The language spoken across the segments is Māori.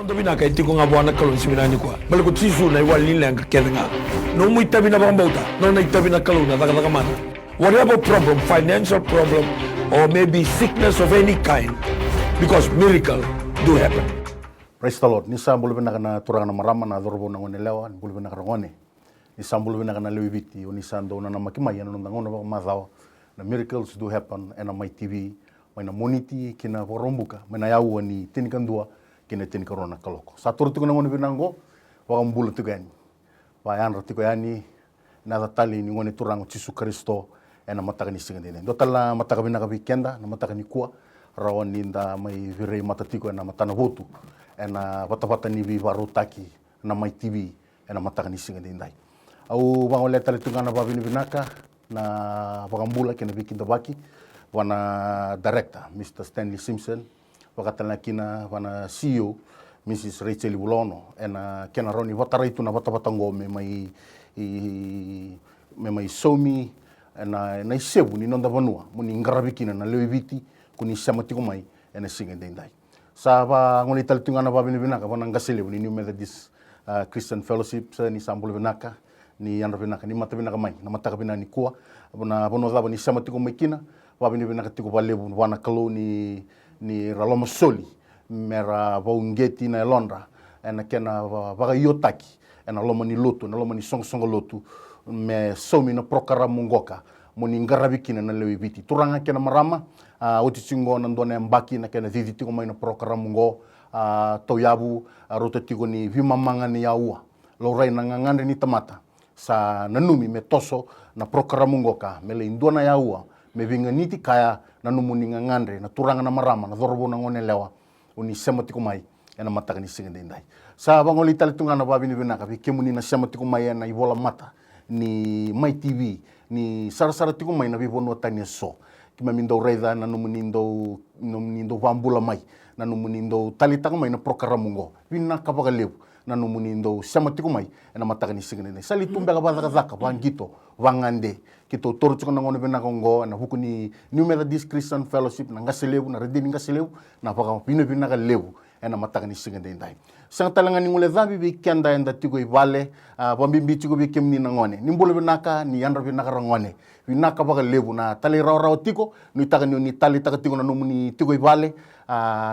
Non tabi na kay tiko nga buwan kalon si binani ko. Balik ko tisu na iwalin lang kaya nga. No mo itabi na bang bauta. No na itabi na kalon na taga man. Whatever problem, financial problem, or maybe sickness of any kind, because miracle do happen. Praise the Lord. Nisa bulu bina kana turang na marama na dorbo na ngone lewa, bulu bina karangone. Nisa bulu bina kana lewi biti, nisa ndo na makimai na ngone ba mazao. Na miracles do happen and on my TV, may na moniti kina porombuka, may na yawa ni tinikandua kina tinikarona kaloko. Sa turti ko na ngone binango, wakang bulu tugani. Wayan rati ko yani na tatali ni ngone turang Yesu Kristo na mataka ni singa dine. Dotala mataka bina ka weekenda na mataka ni kuwa rawan ninda may virei matatiko na matana votu na patapata ni vivaru taki na may TV na mataka ni singa dine. Au bangole tali tungana babini binaka na wakambula kina bikinda baki wana director Mr. Stanley Simpson wakatala kina wana CEO Mrs. Rachel Bulono na kena roni wataraitu na watapata ngome mai somi na isebu ni nonda vanua muni ngarabikina na lewiviti kuni samatiko mai na singa dendai sa ba ngoli taltungana ba binaka wana ngasele ni New Methodist Christian Fellowship ni sambul binaka ni yandra binaka ni mata binaka mai na mata binaka ni kuwa na bono lava ni samatiko mai kina ba binaka tiko balebu wana kalo ni raloma soli mera vaungeti na Londra na kena vaga yotaki na loma ni lotu na loma ni songo lotu me somi na prokara mungoka moni ngarabikina na lewibiti turanga kena marama otisingo na ndone mbaki na kena diditi ko mai na prokara mungo toyabu rotetiko ni vimamanga ni yaua lorai na ngangande ni tamata sa nanumi me toso na prokara mungoka mele indona yaua me vinga niti kaya na numuni ngangande na turanga na marama na dorobo na ngone lewa uni sematiko mai na mataka ni singa dendai sa bangoli talitungana babini binaka kemuni na sematiko mai na ibola mata ni mai TV ni sara tiko mai na vivono tani so kima mindo reida na numunindo vambula mai na numunindo talitaka mai na prokara mungo vina kapaga lebu na numunindo sematiko mai na mataka ni singa dendai sali tumbe ka bazaka zaka vangito vangande kito torchuko na ngone binaka ngo na hukuni New Methodist Christian Fellowship na ngaselebu na redini ngaselebu na paka binaka lebu na mataka ni singa dendai sang talanga ni ngule dhambi bi kenda enda tiko ibale pambimbi tiko bi kemni na ngone nimbolo binaka ni yandra binaka rangone binaka paka lebu na tali raw tiko ni taka ni tali taka tiko na numuni tiko ibale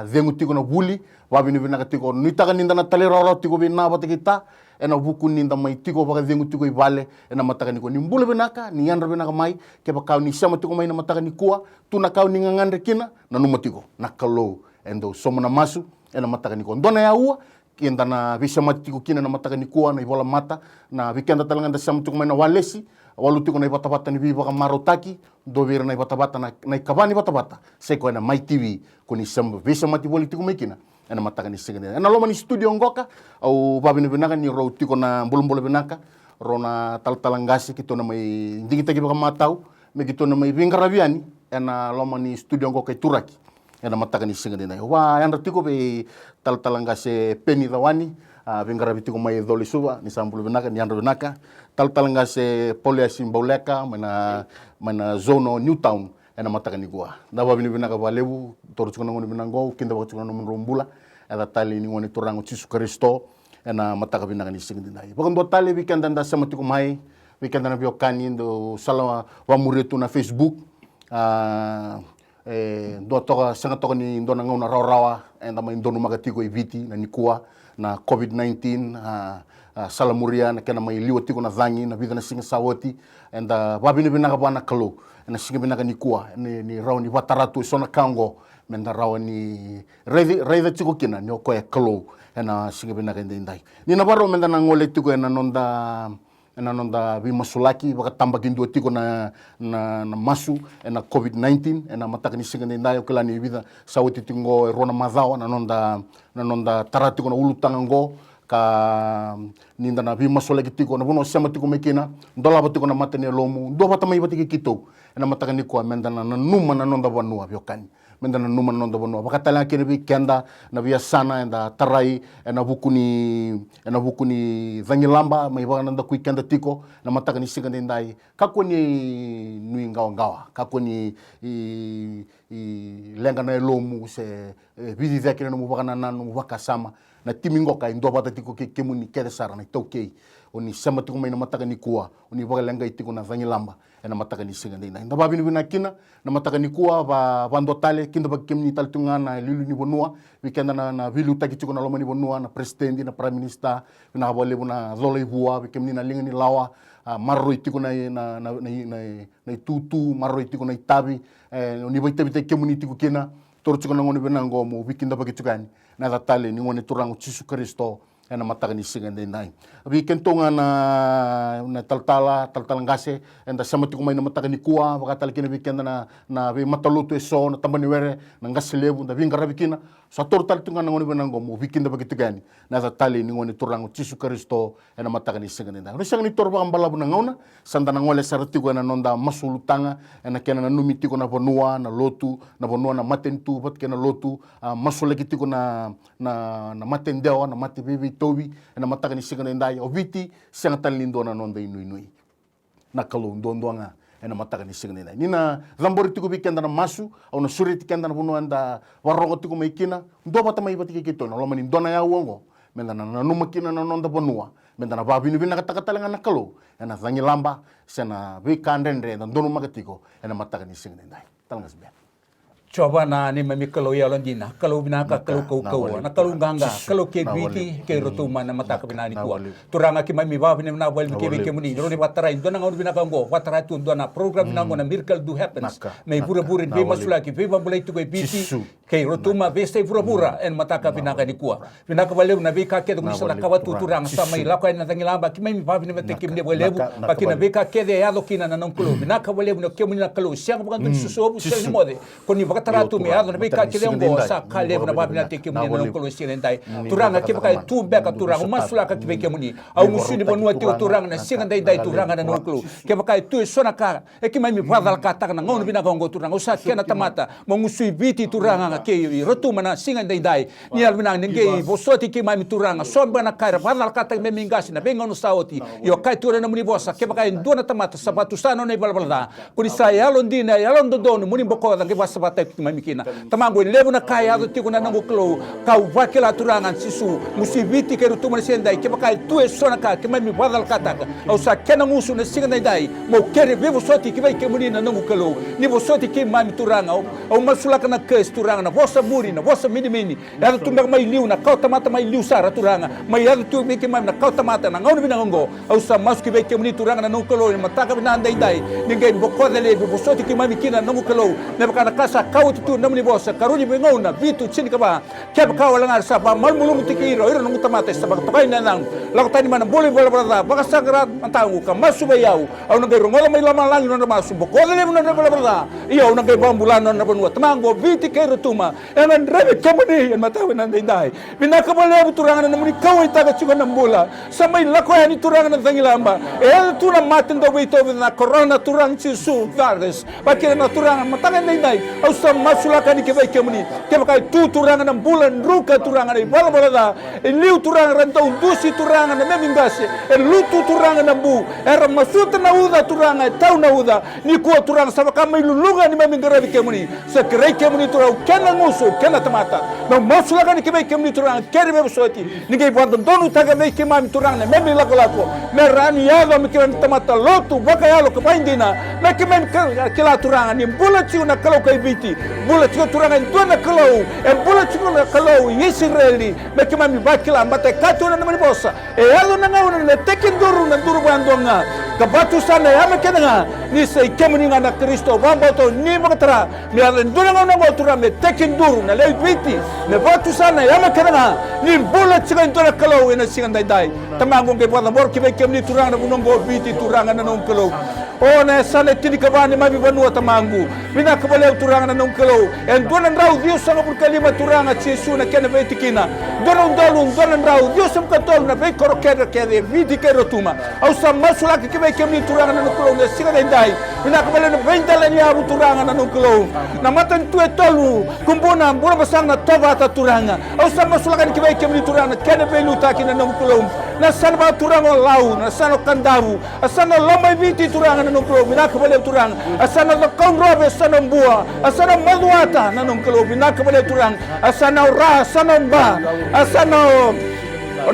zengu tiko na buli wabini binaka tiko ni taka ninda na tali raw tiko bina bata kita ena buku ninda mai tiko paka zengu tiko ibale ena mataka ni ko nimbolo binaka ni yandra binaka mai ke paka ni sama tiko mai na mataka ni kuwa tuna kau ni ngangandre kina na numatiko nakalo endo somona masu ena mataka ni ko ndona ya ua kienda na visa matiko kina na mataka ni kuwa na ibola mata na vikenda talanga da samtu mai na walesi walutiko na ibata ni viva ka marotaki do vira na ibata na ikavani ibata seko na mai TV kuni sam visa mati politiko mai kina ena mataka ni segene ena loma ni studio ngoka au babini binaka ni ro tiko na mbolo binaka rona talangasi kito na mai ndingita kiba matau me kito na mai vingaraviani ena loma ni studio ngoka turaki ena mataka ni singa dina wa yandra tiko be talanga se peni dawani vingara bitiko mai doli suba ni sambulu binaka ni yandra binaka talanga se polia simboleka mana zono Newtown ena mataka ni gua da babini binaka valebu torchuko ngoni binango kinda bakchuko no munrombula ela tali ni ngoni turango Yesu Kristo ena mataka binaka ni singa dina bakon tali weekend anda samatiko mai weekend na biokani ndo sala wa muretu na Facebook do toka sanga toka ni ndona ngona rawa enda mai ndono magatiko iviti na nikua na COVID-19 salamuria na kena mai liwa tiko na dhangi na vida na singa sawati enda babini binaka bana kalo na singa binaka nikua ni rawa ni wataratu sona kango menda rawa ni reida tiko kina ni okoe kalo ena singa binaka ndai ni na baro menda na ngole tiko ena nonda bimasulaki bakatamba kindu tiko na masu ena COVID-19 ena mataka ni singa ndai okela ni vida sawati tingo rona mazao na nonda taratiko na ulutanga ngo ka ninda na bimasulaki tiko na bono sema tiko mekina ndola batiko na matane lomu ndo batamai batiki kito ena mataka ni ko menda na numa na nonda banua biokani menda na numa na nonda banua bakatala kene bi kenda na via sana enda tarai ena bukuni zangilamba mai bana nda kuikenda tiko na mataka ni singa ndai kakoni nui ngawa kakoni lenga na lomu se vidi zakina no mubakana nanu wakasama na timingo ka ndo bata tiko ke kemuni kere sara na tokei oni sama tiko mai na mataka ni kua oni valenga itiko na zangi lamba na mataka ni singa ndai na babi ni kina na mataka ni kua ba bando tale kinda ba kemni tal tunga na lilu ni bonua weekend na vilu taki tiko na loma ni bonua na president na prime minister na bole na zole bua kemni na linga ni lawa marro itiko na tutu marro itiko na itabi oni ba itabi kemuni tiko kina toro tiko na ngoni benango mo weekend ba kitukani na tale ni ngoni turango Yesu Kristo na mataka ni singa ndai weekend tonga na taltalangase enda sama tiko mai na mataka ni kua bakatala kina weekend na we mataluto eso na tambani were na ngaselebu na vingara bikina sa tor tal tunga ngoni benango mo weekend ba kitukani na tale ni ngoni turango Yesu Kristo na mataka ni singa ndai no sang ni tor ba mbala buna ngauna sanda na ngole saratiko na nonda masulutanga na kena na numitiko na bonua na lotu na bonua na matentu bat kena lotu masulekitiko na matendeo na matibibi tobi na mataka ni singa ndai oviti sanga talindo na nonda inui na kalu ndondonga na mataka ni singa ndai nina zambori tiko bikenda na masu au na suriti kenda na bonua nda warongo tiko maikina ndo bata mai batike kito na lomani ndona ya uongo menda na numakina na nonda bonua menda na babinu bina katakatalenga na kalu na zangi lamba sena vikandendre na ndono magatiko na mataka ni singa ndai talangas be coba na ni mami kalau ya londina kalau bina ka kalau kau na kalau ganga kalau ke biti ke rotuma na mata ka bina ni kuwa turanga ki mami ba bina na wal ke ke muni roni watara indona ngau bina kango watara tu ndona program na ngona miracle do happens me pura pura be masula ki be bambulai tu ke biti ke rotuma be stay pura pura en mata ka bina ka ni kuwa bina ka wale na be ka ke ni sala ka watu turanga sama ila ka na tangi lamba ki mami ba bina te ke ni wale ba ki na be ka ke de ya do kina na non kulo bina ka wale no ke muni na kalo siang bukan tu susu sel mode koni taratu me ado na bika kilengo sa kale na babina teke muni na kolo silendai turanga ke baka tu beka turanga masula ka kibeke muni au musuni bonua te turanga na silendai dai turanga na nokolo ke baka tu sona ka e ki mai mi badal ka ta na ngono bina gongo turanga usa kena tamata mo musui biti turanga ke rotu mana silendai dai ni albina ninge bosoti ki mai mi turanga somba na kaira badal ka ta me mingasi na benga no saoti yo kai turana muni bosa ke baka ndona tamata sabatu sana ne balbalda kuni sa yalondina yalondono muni boko da ke basa bata ki mai tamango levo na kaya do tiko na nango klo kau vakela turangan sisu musibiti ke rutu man sendai ke bakai tu sona ka ke mami badal kata au sa kena musu na singa dai mo kere vivo soti ke vai ke muni na nango klo ni vo soti ke mami turanga au masula kana kes turanga na vosa muri na vosa mini ya tu mai liu na kau tamata mai liu sara turanga mai ya tu ke mami na kau tamata na ngau bina ngo au sa mas ke vai ke muni turanga na nango klo ni mataka bina dai ninguém boko dele vo soti ke mami kina nango klo ne bakana kasa kau tu namni bosa karuni bengona bitu chini kaba keba kawalangar sapa malmulum tikiro iro nungu tamate sabak tokai nanang lakutani mana boleh berada baka sagrat antangu ka masu bayau au nagai rongola mai lama lang nona masu bokola le nona berada iya au nagai bambulan nona benua tamango biti kero tuma enan rebe kamani en matawe nandai dai bina kabale turangan namuni kawai taga chuga nambula samai lako yani turangan zangilamba tuna matin do bito na corona turang chisu vardes bakira na turangan mataga dai au masula ni ke vai ke muni ke bakai tu turangan na bulan ruka turangan ni bala da liu turangan rantau dusi turangan na memingase lutu turangan na bu era masuta na uda turangan tau na uda ni ko turangan sa kama lulunga ni memingara ke muni sa krei ke muni turau kena musu kena tamata na masula ni ke vai ke muni turangan kere be soti ni ke banda donu taga mai ke mami turangan na memi lako merani yalo mikiran tamata lotu bakayalo ke baindina na ke mem kila turangan ni bulat na kalau kai biti bulat turangan tuana kalau bulat na kalau Israeli meke mami bakila mate katuna na manibosa alo na ngauna na tekinduru na duru bandonga kabatu sana ya mekena ni sei kemuninga na Kristo bamboto ni makatra mi alenduna ngauna ngotura me tekinduru na lebiti ne batu sana ya mekena ni bulat tuana kalau ina singa dai tamango ke bwana bor ke kemni turanga na bunongo biti turanga na non kalau ona sale tini kabani mabi banua tamangu bina kabale turanga na non kalau en dona rau Dios sana por kalima turanga Yesu na kena betikina dona rau Dios sam katol na be korokera ke de vidi ke rotuma au sam masula ke be kemni turanga na non kalau na singa dai bina kabale na vendala ni abu turanga na non kalau na matan tu etolu kumbona mbura basang na toba ta turanga au sam masula ke be kemni turanga kena be luta kina non kalau na sana ba turang o lau na sana kandavu asana lomai viti turang na nungklo binaka bale turang asana the kongrobe sana bua asana maduata na nungklo binaka bale turang asana ra asana ba asana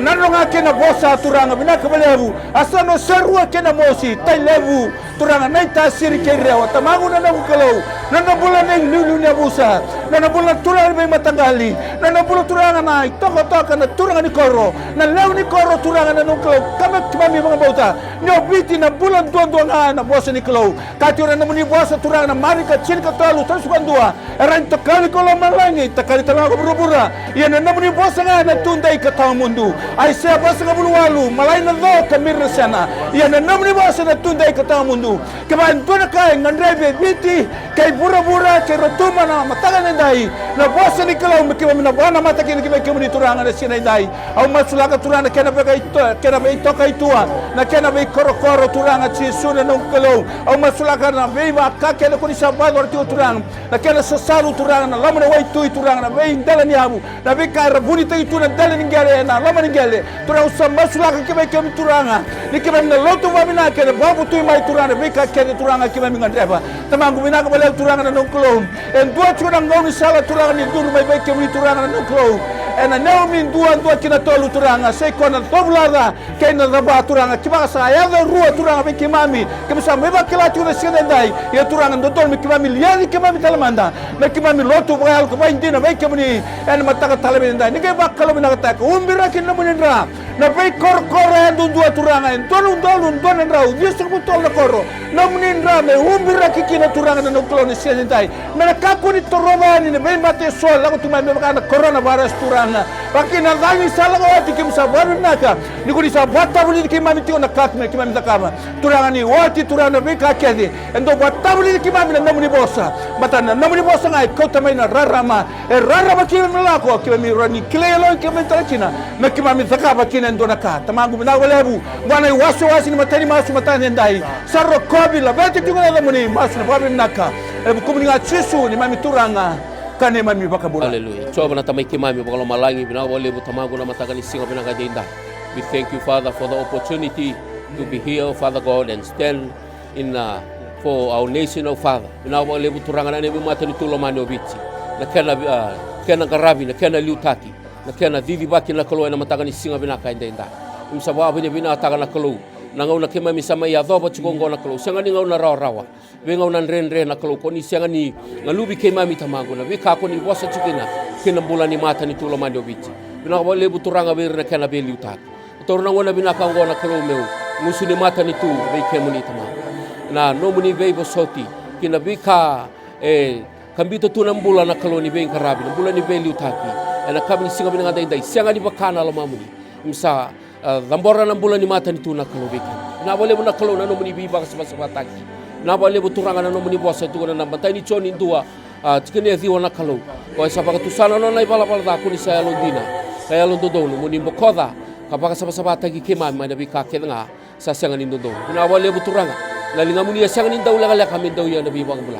nanonga kena bosa turanga binaka balevu asano serua kena mosi tailevu turanga naita siri kerewa tamagu na nungklo na nabula neng lulu na busa na nabula turanga may matangali na nabula turanga na itoko na turanga ni koro na leo ni koro turanga na nungklo kama kimami mga bauta nyo biti na bulan duan na bosa ni klo kati ora namuni bosa turanga na marika chilka tolu tasukan dua eran takali ko lamanlangi takali talaga burubura yan na namuni bosa nga na tundai katang mundu ay siya bosa nga buluwalu malay na do kamir na sana yan na namuni bosa na tundai katang mundu kaman tuwa na kay ngandrebe biti kay bura-bura kay rotuma na matagan na dai na bosa ni kalaw makimami na buwan na matakin na kimani turanga na sinay dai au masulaka turanga kena ba ito kay tuwa na kena ba koro turanga sisuna ng kalaw au masulaka na ba makake na kuni sabado artiyo turanga na kena sasaru turanga na laman na waitui turanga na ba indala ni abu na ba kay rabuni tayo ito na dala ningyari na laman ningyari turanga sa masulaka kibay kami turanga ni kibay na loto mami na kena babu tuyo may turanga na ba kay kena turanga kibay mga dreba tamang guminaka bala turanga na nung kalaw en dua chuna ngau ni sala turanga ni dunu may bay kami turanga na nung kalaw en na neo min dua kina tolu turanga say kona toblada kay na raba turanga kibaka sa ayada rua turanga may kimami kimasa may bakila tuna sinenday ya turanga ndotol may kimami liani kimami talamanda may kimami loto bayal ko bay hindi na may kimani en mataka talaminday ni kay bakalo minakataka umbira kin na munindra na bay kor-kora en dua turanga en tolong en rau dia suruh tol na koro na munindra may umbira kikina turanga na nuklo ni sinenday menakaku ni torobani ni may mate sol ako tumay may makana coronavirus turanga baki na dami sala ko ati kimsa baru naka ni ko sa bata buli kimami tio na katme kimami takama turanga ni wati turanga be ka kedi endo bata buli kimami na namuni bosa batana namuni bosa ngai ko tamay na rarama kimami lako kimami rani kilelo kimami talakina na kimami takaba kina endo naka tamangu binawalebu ngwana wasi ni matani masu matani ndai sarro kobi la beti tingona namuni masu na babi naka kumunga chisu ni mami turanga kane mami bakabula. Hallelujah. Coba na tamay kimami bakalo malangi binawale butamago na matagani singa binagajinda. We thank you, Father, for the opportunity to be here, Father God, and stand in for our nation, oh Father. Binawale buturanga na nemi matani tulomani obichi. Na kena garabi na kena liutaki na kena didi baki na kalo na matagani singa binakainda. Umsababu ni binataga na kalo. Nangau na kimami sama ya doba chigongo na kalo sianga ni ngau na rawa ngau na renre na kalo koni sianga ni ngalubi kimami tamago na wika koni wasa chikina kina bula ni mata ni tulo mandi obichi bina ko lebu turanga ber na kana beli utak torna ngona bina ka ngona kalo meu musuni mata ni tu be kemuni tamago na no muni be bosoti kina bika kambito tu na bula na kalo ni be karabi na bula ni beli utaki na kabni singa bina ngada sianga ni bakana la mamuni msa dambora na bula ni mata ni tuna kalobeka na bole na kalo na no muni biba sa taki na bole buturanga na no muni bosa tu na namba ni choni ndua tikene thiwa na kalo ko sa baka tusana no na ibala bala da kuni sa londina kaya londo no muni bokoda kapaka sa taki kema ma na bika kenga sa sanga ni ndo na bole buturanga na linga muni sanga ni ndau la kami ndau ya na biba bula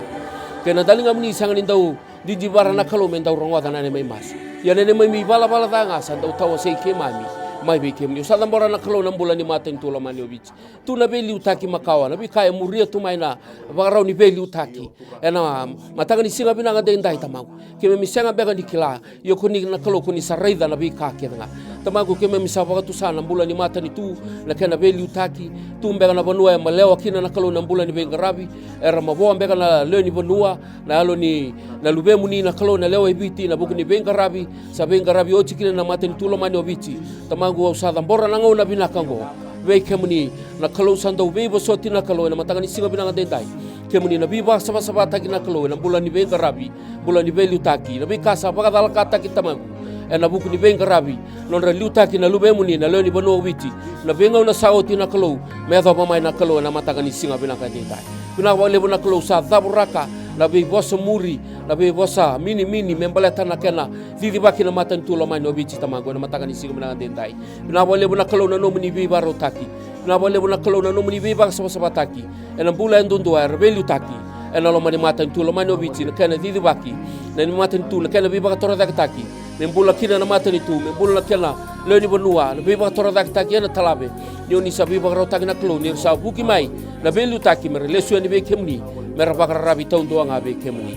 kena dalinga muni sanga ni ndau di jibara na kalo men ndau ronga na ne mai mas ya ne mai bala bala da nga sa ndau tawa sei kema mai be kemni sa dambora na kalo na bula ni mata ni tula mani obichi tu na be liutaki makawa na bi kaya muria tu mai na bagarau ni be liutaki ena matanga ni singa binanga de ndai tamagu keme misenga bega dikila yo kuni na kalo kuni saraida na bi ka kenga tamagu keme misaba tu sana bula ni mata ni tu na kena be liutaki tu mbega na bonua ya malewa kina na kalo na bula ni be ngarabi era mabo mbega na leo ni bonua na alo ni na lube muni na kalo na leo ebiti na buku ni be ngarabi sa be ngarabi o chikina na mata ni tula mani obichi tamagu sa dambora na ngau na binakango we kemuni na kalo sando we bosoti na kalo na matanga ni singa binanga dendai kemuni na biba sama taki na kalo na bulan ni be ngarabi bulan ni be liutaki na be kasa baka dal kata kita magu na buku ni be ngarabi non ra liutaki na lube muni na leo ni bono witi na be ngau na saoti na kalo me do pamai na kalo na matanga ni singa binanga dendai kuna wale bona kalo sa daburaka na be bosa muri na be bosa mini membaleta na kena vivi baki na matan tulo mai no bichi tamago na matanga ni singa binanga dendai na wale bona kalo na no muni biba rotaki na wale bona kalo na no muni biba sama taki ena bula ndondo wa rebeli taki ena lo mani matan tulo mai no bichi na kena vivi baki na ni matan tulo kena biba tora taki membula kina na mata ni tu membula kena le ni benua le beba tora dak tak na talabe ni ni sabi ba rota na klo ni sa buki mai na belu taki mer le su ni be kemni mer ba rabi tau do nga be kemni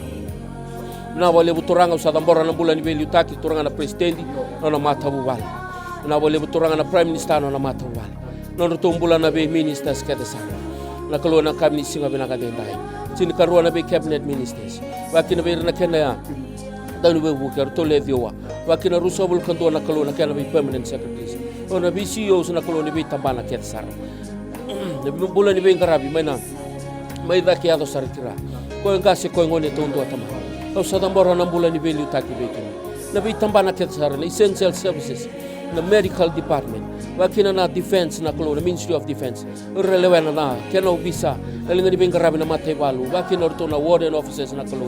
na wale buturanga sa dambora na bula ni belu taki turanga na presidenti na mata bu wala na wale buturanga na prime minister na mata bu wala no tumbula na be ministers kada sa na klo na kabni singa bina ka dendai sin karua na be cabinet ministers wakina be na kena danu be buker to le diowa wakina rusobul kanto na kalo na kena be permanent secretaries ona be CEOs na kalo ni be tambana ket sar ne bulan ni be ngarabi mai da kiado sar kira ko ngase ko ngone to ndo tama o sa dambora na bulan ni be lu taki be kini na be tambana ket sar na essential services na medical department wakina na defense na kalo na ministry of defense relevant na kena bisa elinga ni be ngarabi na mate balu wakina orto na warden officers na kalo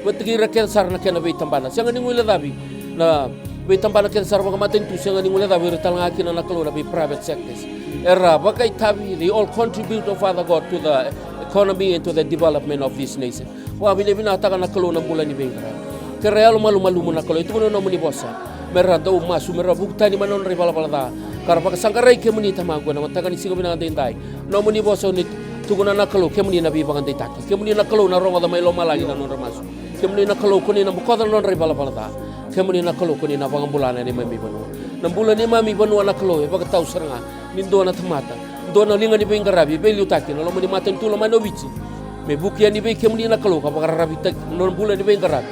Betikira ken sar na kena be tambana sanga ni ngule dabi na be tambana ken sar baka maten tu sanga ni ngule dabi retal ngaki na nakalo na be private sectors era baka tabi they all contribute, oh Father God, to the economy and to the development of this nation wa bile bina taka nakalo na bulan ni bengara kerealo malu nakalo itu no muni bosa merra do masu merra buktani manon ribala balada karapa sangkarai ke muni tamago na mataka ni singo bina ndai no muni bosa ni tuguna nakalo ke muni na bi baka ndai taki ke muni nakalo na ronga da mai lo malagi na non ramasu kemuni na kalau kuni na buka dan non riba la balada kemuni na kalau kuni na bangang bulan ni mami banu na bulan ni mami banu na kalau e baga tau seranga nindo na tamata do na linga ni bengarabi be liutaki na lo mani matan tu lo manovici me bukia ni be kemuni na kalau ka baga rabi tak non bulan ni bengarabi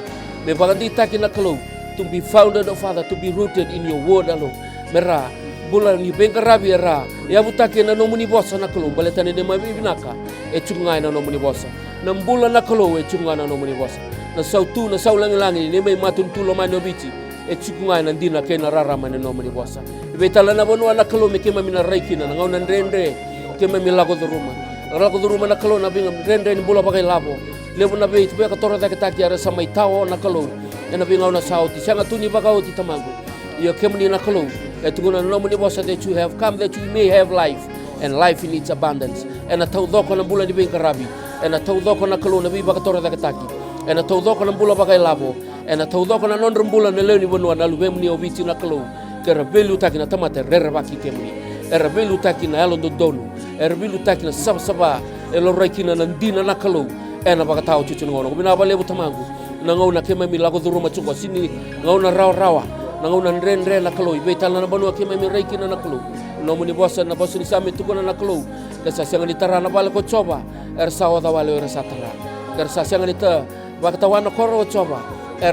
me baga di taki na kalau to be founded, oh Father, to be rooted in your word alone mera bulan ni bengarabi era ya butaki na no muni bosa na kalau baletane de mami binaka e chungai na no muni bosa na bulan na kalau e chungai na no muni bosa na sautu na saulangi ni may matuntulo man obici e chikunga na ndina ke na rarama na nomani bosa ibe tala na bono na kalo me ke mamina raiki na ngau na ndrendre ke mami lago do ruma na kalo na binga ndrendre ni bula bagai labo lebu na be be ka tora da ka kiara sa mai tawo na kalo na binga na sauti sanga tuni bagao ti tamango ia ke mani na kalo e tuguna na nomani bosa that you have come that you may have life and life in its abundance and a tau doko na bula ni binga rabi and a tau doko na kalo na bi ba ka tora da ka ena taudoko na bula bagai labo ena taudoko na non rembula na leuni bonua na lubemni obiti na kalau ke rebelu taki na tamate rerebaki kemni rebelu taki na elo dodonu rebelu taki na saba elo raikina na ndina na kalau ena baka tau chuchu ngono bina ba lebu tamangu na ngau na kememi lago duruma chungo sini ngau na rawa na ngau na ndrenre na kalau ibe tala na bonua kememi raikina na kalau no muni bosa na bosa ni sami tukuna na kalau kesa sanga ni tarana bale ko choba sawa da wale satara kesa sanga ni ta wakatawana koro coba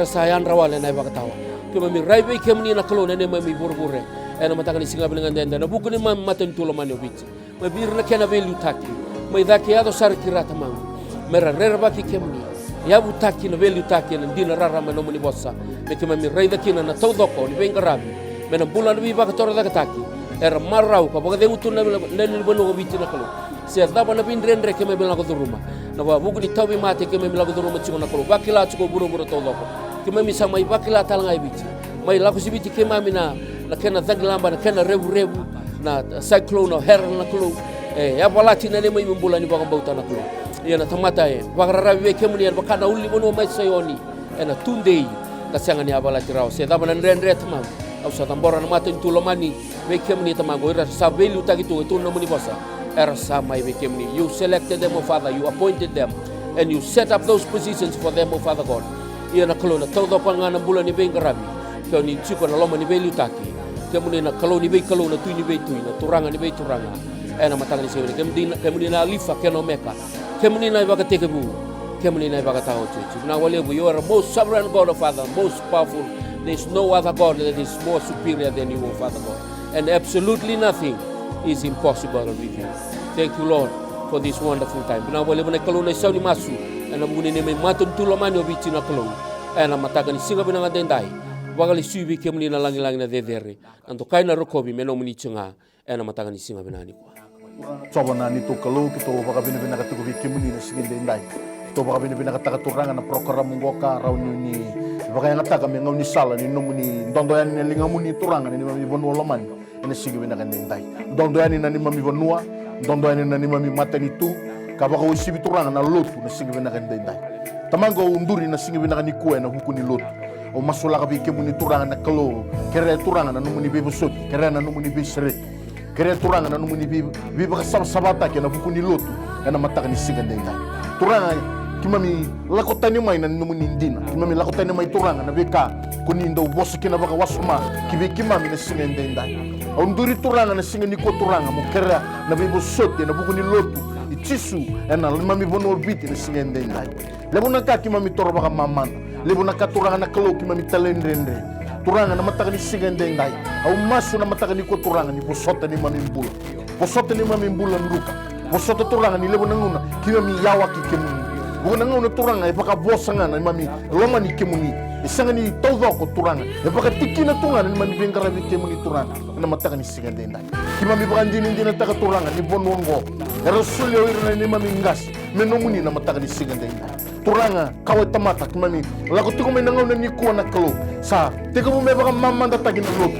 sayan rawale na wakatawa kema mi raibe kemni na kalo ne mami burbure ena mataka ni singa bilinga ndenda na buku ni mami maten tulo mani obici mabir na kena belu taki mai daki ado sar kirata mangu mera rerba ki kemni ya butaki na belu taki na dina rara mano muni bossa me kema mi raibe kina na tawdoko ni bengarabi mena bulan bi baka tora da taki marau ka baga de utun na len bono obici na kalo se daba na bindrendre kema bilang ko rumah na ba buku ni tawi mate ke memi lago doro machiko na kolo bakila chiko buro to loko ke memi sa mai bakila talanga ibichi mai lago sibiti ke mami na kena zaglamba na kena rebu na cyclone o her na kolo ya balati na ne mai mbula ni baga bauta na kolo ya na tamata baga rabi ke muni ba kana uli bono mai sayoni na tunde ka sanga ni abalati raw se daba na ndre tamam au sa tambora na mate tulo mani be ke muni tamago ira sa belu tagito to na muni bosa you selected them, oh Father, you appointed them, and you set up those positions for them, oh Father God. Ia na kalona todo pangana bulan ni bengarabi, kau ni chuko na loma ni belu taki, kemuni na kaloni be kalona tu ni be tu na turanga ni be turanga, ena matanga ni sewe, kemuni na alifa keno meka, kemuni na ibaga tekebu, kemuni na ibaga taho chuchu. Na walebu, you are the most sovereign God, oh Father, most powerful. There is no other God that is more superior than you, oh Father God, and absolutely nothing is impossible with you. Thank you, Lord, for this wonderful time. Bina boleh bina kalau na sauni masu, ana mungkin ni matun tulo mani obici na kalau, ana matakan singa bina ngadendai, wagali suibi kemuni na langi na dedere, anto kai na rokobi meno muni cunga, ana matakan singa bina ni kwa. Coba na ni to kalau kita baka bina katuko kemuni na singa dendai, kita baka bina kataka turanga na program mungoka rauni ni, baka yang kataka mengau ni sala ni no muni dondoyan ni lingamuni turanga ni mami bonu lamani. Ina sige bina kandendai dondoani na ni mami vanua dondoani na ni mami matani tu kabaka usibi turanga na lotu na sige bina kandendai tamango unduri na sige bina kanikue na huku ni lotu o masula ka bike muni turanga na kalo kere turanga na numuni bebo sot kere na numuni bisre kere turanga na numuni bebo ka sabata ke na bukuni lotu na mataka ni sigande ngai turanga kimami lakotani mai na numuni ndina kimami lakotani mai turanga na beka kunindo bosu kina baka wasuma kibe kimami na sigande ngai onduri turanga na singani ko turanga mo kere na bebo sot na bukuni lotu itisu ena mami bono biti na sigande ngai lebuna ka kimami toro baka mamana lebuna ka turanga na kalo kimami talendrendre turanga na mataka ni sigande ngai au masu na mataka ni ko turanga ni bosota ni mami mbula nduka bosota turanga ni lebuna nguna kimami yawa kikemuni buna nguna turanga e baka bosanga na mami loma ni kemuni isanga ni todo ko turanga e baka tikina turanga ni mami bengara ni kemuni turanga na mataka ni sigande ngai kimami baka ndina taka turanga ni bonongo rasul yo irna ni mami ngas menomuni na mataka ni sigande ngai turanga kawe tamata kimami lako tiko me nangaw na ni kuwa na kalo sa tiko mo me baka mamanda tagin na lot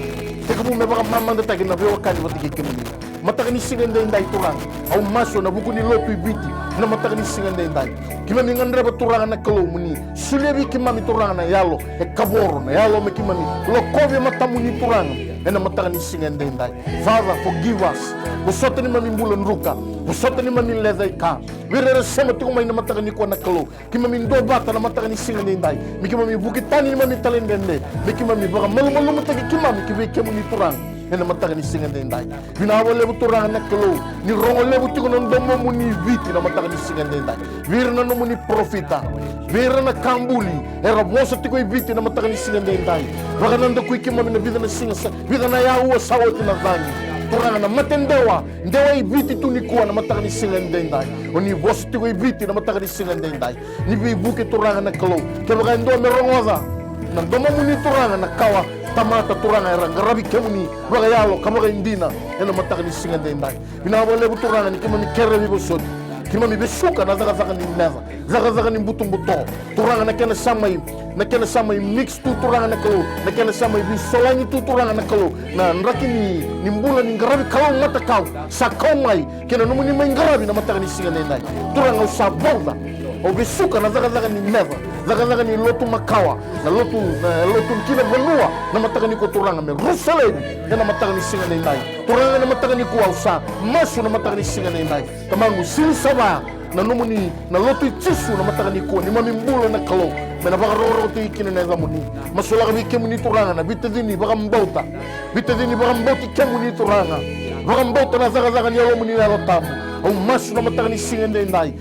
tiko mo me baka mamanda tagin na bewa kani batiki kimani mataka ni sigande ndai turanga au maso na buku ni lotu ibiti na mataka ni sigande ndai kimami ngandra ba turanga na kalo muni sulebi kimami turanga na yalo e kaboro na yalo me kimami lo kobe matamuni turanga ena mataka ni sigande ndai Father forgive us usota ni mami mbula nruka usota ni mami lezai ka wirere sema tiko mai na mataka ni kwa na kalo kimami ndo bata na mataka ni sigande ndai mikimami bukitani ni mami talendende mikimami baka malu mutaki kimami kibe kemuni turanga ena mataka ni sigande ndai binawo lebu turanga na kalo ni rongo lebu tiko na ndomo muni viti na mataka ni sigande ndai virna no muni profita virna kambuli era bosa tiko viti na mataka ni sigande ndai baka nando kuikimami na vida na singa vida na yawo sawoti na zangi turanga na matendewa ndewa ibiti tu ni kuwa na mataka ni sigande ndai oni bosa tiko ibiti na mataka ni sigande ndai ni bibuke turanga na kalo ke baka ndo merongoza na ndomo muni turanga na kawa tamata turanga era ngarabi kemuni baka yalo kamaka indina ena mataka ni sigande ndai binawo lebu turanga ni kimami kere bibo sodi kimami besuka na zaga ni neva zaga ni mbuto turanga na kena samai mix tu turanga na kalo na kena samai bisolangi tu turanga na kalo na nraki ni mbula ni ngarabi kalo mata kau sa kau mai kena numuni mai ngarabi na mataka ni sigande ndai turanga usaboda o besuka na zaga ni neva zaga ni lotu makawa na lotu kina benua na mataka ni ko turanga me rusale na mataka ni sigande ndai turanga na mataka ni ko usa masu na mataka ni sigande ndai tamangu sinsaba na numuni na lotu tisu na mataka ni ko ni mami mbula na kalo mena baka roro tu ikine na zamuni masula ka bikemuni turanga na bitadini baka mbauta kemuni turanga baka mbauta na zaga ni alomuni na lotamu au masu na mataka ni sigande ndai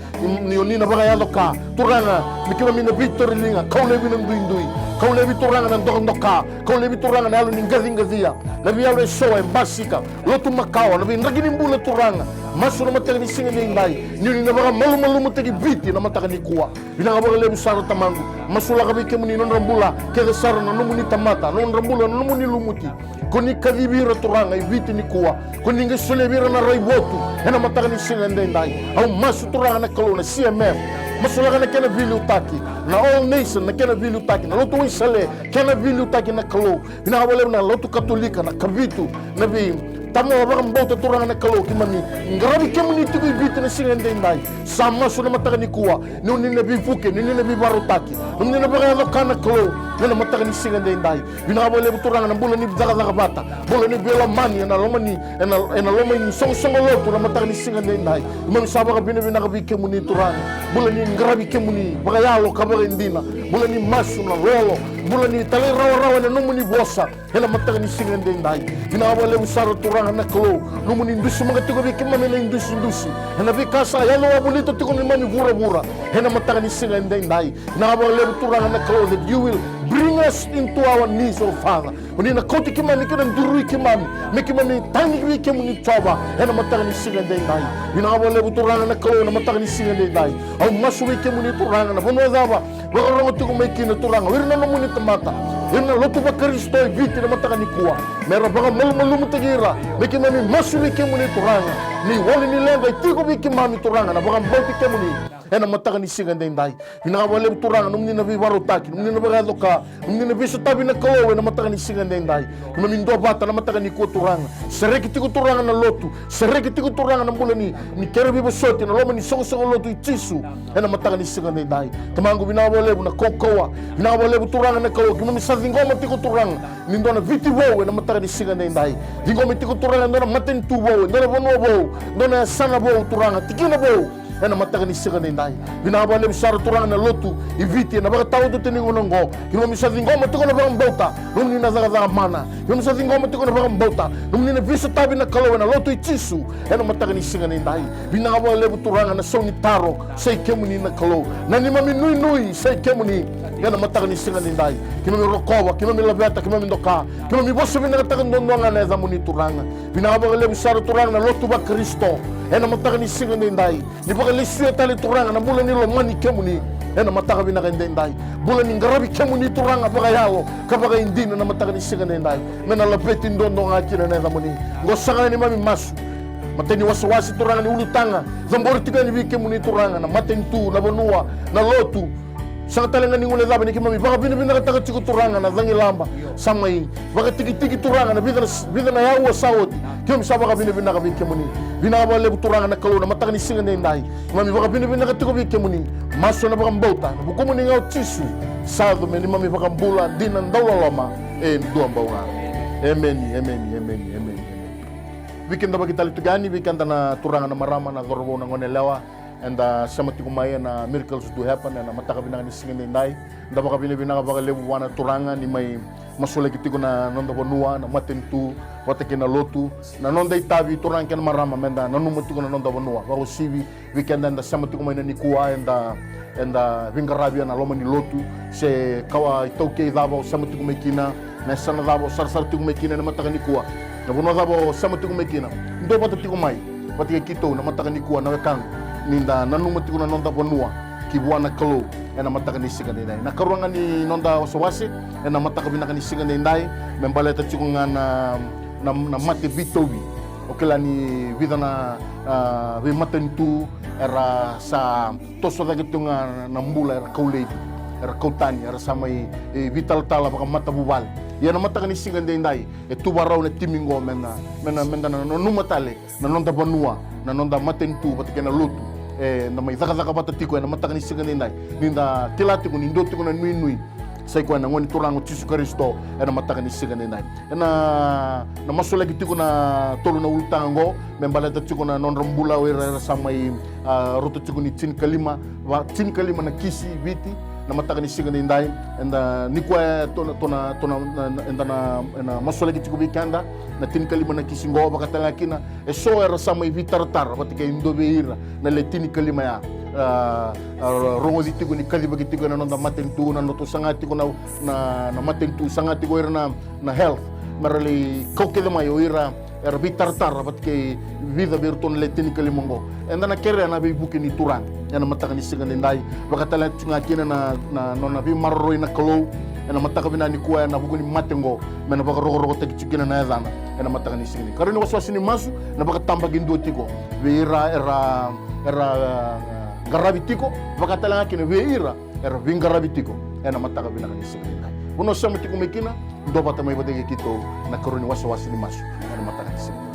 ni onina baka yaloka turanga mikima mina victory linga kaulebi na ndui kaulebi turanga na ndoka kaulebi turanga na yalo ni ngazia na biyalo show embasika lotu makawa na binragini mbula turanga masu na mataka ni sigande ndai ni na baka malu mutaki biti na mataka ni kuwa binanga baka lebu saro tamangu masula ka bikemuni non rambula ke saro na numuni tamata non rambula na numuni lumuti koni kadibira turanga ibiti ni kuwa koni ngesolebira na raibotu ena mataka ni sigande ndai au masu turanga na kalo na CMF masula kana kena vili utaki na all nation na kena vili utaki na lotu wisale kena vili utaki na kalo ina wale na lotu katolika na kabitu na bi tamo baka mbota turanga na kalo kimami ngarabi kemuni tiku ibiti na sigande ndai sama suna mataka ni kuwa ni na bifuke ni na bibarutaki ni na baka lokana kalo na mataka ni sigande ndai ina wale turanga na bula ni zaga bata bula ni bela mani na lomani na lomani songo lotu na mataka ni sigande ndai imam sabaka bina ka bikemuni turanga bula ni ngarabi kemuni baka yalo kabare ndina bula ni masu na rolo bula ni tale rawa na numuni bosa hela mataka ni sigande ndai ina wale usaro turanga na kalo numuni ndusu mga tiko bikemami na ndusi hena bikasa yalo abulito tiko ni mami vura hena mataka ni sigande ndai ina wale turanga na kalo that you will bring us into our knees, oh Father. Unina koti kimani kina ndurui kimani, mikimani tangi kemuni toba, hena mataka ni sigande ndai. Ina wale turanga na kalo na mataka ni sigande ndai. Au masuwi kemuni turanga na bono zaba, wakarongo tiko maikina turanga. Wirna numuni tamata. Wirna lotu ba Kristo viti na mataka ni kuwa. Mera baka malu mutagira, mikimani masuwi kemuni turanga. Ni wali ni lenga itiko bikimami turanga na baka mbauti kemuni. ena mataka ni singa dendai vina wale turanga num ni na vivaro taki num ni na bagado ka num ni na viso tabi na kalo ena mataka ni singa dendai kuma mindo bata na mataka ni ko turanga sereki tiku turanga na lotu sereki tiku turanga na bula ni kere vivo sote na loma ni songo lotu itisu ena mataka ni singa dendai tamangu vina wale na kokoa vina wale turanga na kalo kuma mi sadingoma tiku turanga nindo na viti wo ena mataka ni singa dendai dingoma tiku turanga ndona maten tu wo ndona bono wo ndona sana wo turanga tikina wo ena mataka ni singa dendai vina wale bisara turanga na lotu iviti na baga tawo to ningo ngo kilo mi sadingoma tiku na baga mbota num ni na zaga mana kilo mi sadingoma tiku na baga mbota num ni na viso tabi na kalo na lotu itisu ena mataka ni singa dendai vina wale turanga na soni taro sei kemuni na kalo na ni mami nui sei kemuni ena mataka ni singa dendai kilo mi rokowa kilo mi labeta kilo mi ndoka kilo mi bosu vina taka ndonga na zamuni turanga vina wale bisara turanga na lotu ba Kristo ena mataka ni singa dendai ni baga lisu tali turanga na bula ni lo mani kemuni ena mataka vina dendai bula ni ngarabi kemuni turanga baga yalo ka baga indina na mataka ni singa dendai mena labeti ndonga kina na zamuni ngosanga ni mami masu mateni wasi turanga ni ulutanga zambori tika ni vike muni turanga na matentu na bonua na lotu sanga talenga ni ngule zabe ni kimami baga bina kataka tiku turanga na zangi lamba samai baga tiki turanga na vida na yawo sawoti kimi sabaga bina ka vike muni bina ba lebu turanga na kalo na mataka ni singa ndai mami baga bina katiko vike muni maso na baga mbota na bukumu ni ngau tisu sado meni mami baga mbula dina ndawla lama ndua mbaunga amen weekend bagi tali tugani weekend na turanga na marama na gorbo na ngone lewa and sama tikumaya na miracles do happen na mataka binang ni singa ndai nda baka binang baka lebu wana turanga ni may masole kitiko na nonda bonua na matentu watake na lotu na nonda itabi turanga na marama menda na numutiko na nonda bonua bako sivi weekend na sama tikumaya na nikua and vingarabia na loma ni lotu se kawa itauke dabo sama tikumekina na sana dabo sarsar tikumekina na mataka nikua na bono dabo sama tikumekina ndo bata tikumai watike kito na mataka nikua na wekang ninda nanu tiku na nonda bonua kibuana kalo ena mataka ni singa dendai na karuanga ni nonda wasawasi ena mataka binaka ni singa dendai membaleta tiku na mate bitowi okela ni vida na vi matentu era sa toso da kitunga na mbula era kaulei era kautani era samai vital tala baka mata bubal ya na mataka ni singa dendai tubarau na timingo mena na numa tale na nonda bonua na nonda matentu batike na lutu na mai zaka bata tiko na mataka ni singa dendai ninda tilatiku ni ndotiku na nui sai kwa na ngoni turango tisu Kristo na mataka ni singa dendai na masole kitiko na tolu na ultango membaleta tiko na non rambula wera samai roto tiko ni tin kalima na kisi viti na mataka ni singa dendai ni kwa tona na masole kitiko bikanda na tin kalima na kisi ngo bakatala kina so era samai vitartar batike indobeira na le tin kalima ya rongo ditigo ni kaliba gitigo na nonda matentu na noto sangatigo na matentu sangatigo era na health marali kokele mayo era bitartar batike vida berton le tin kalima ngo enda na kere na bi buki ni turang yana mataka ni singa dendai bakatala tunga kina na nona bi marroi na kalo ena mataka bina ni kuwa na buku ni matengo mena baka rogo teki chikina na edana ena mataka ni singa karoni waswasi ni masu na baka tamba gindo tiko era garabitiko bakatala kina veira era vingarabitiko ena mataka bina ni singa dendai uno sama tiko mekina ndo bata mai badege kito na karoni waswasi ni masu ena mataka ni singa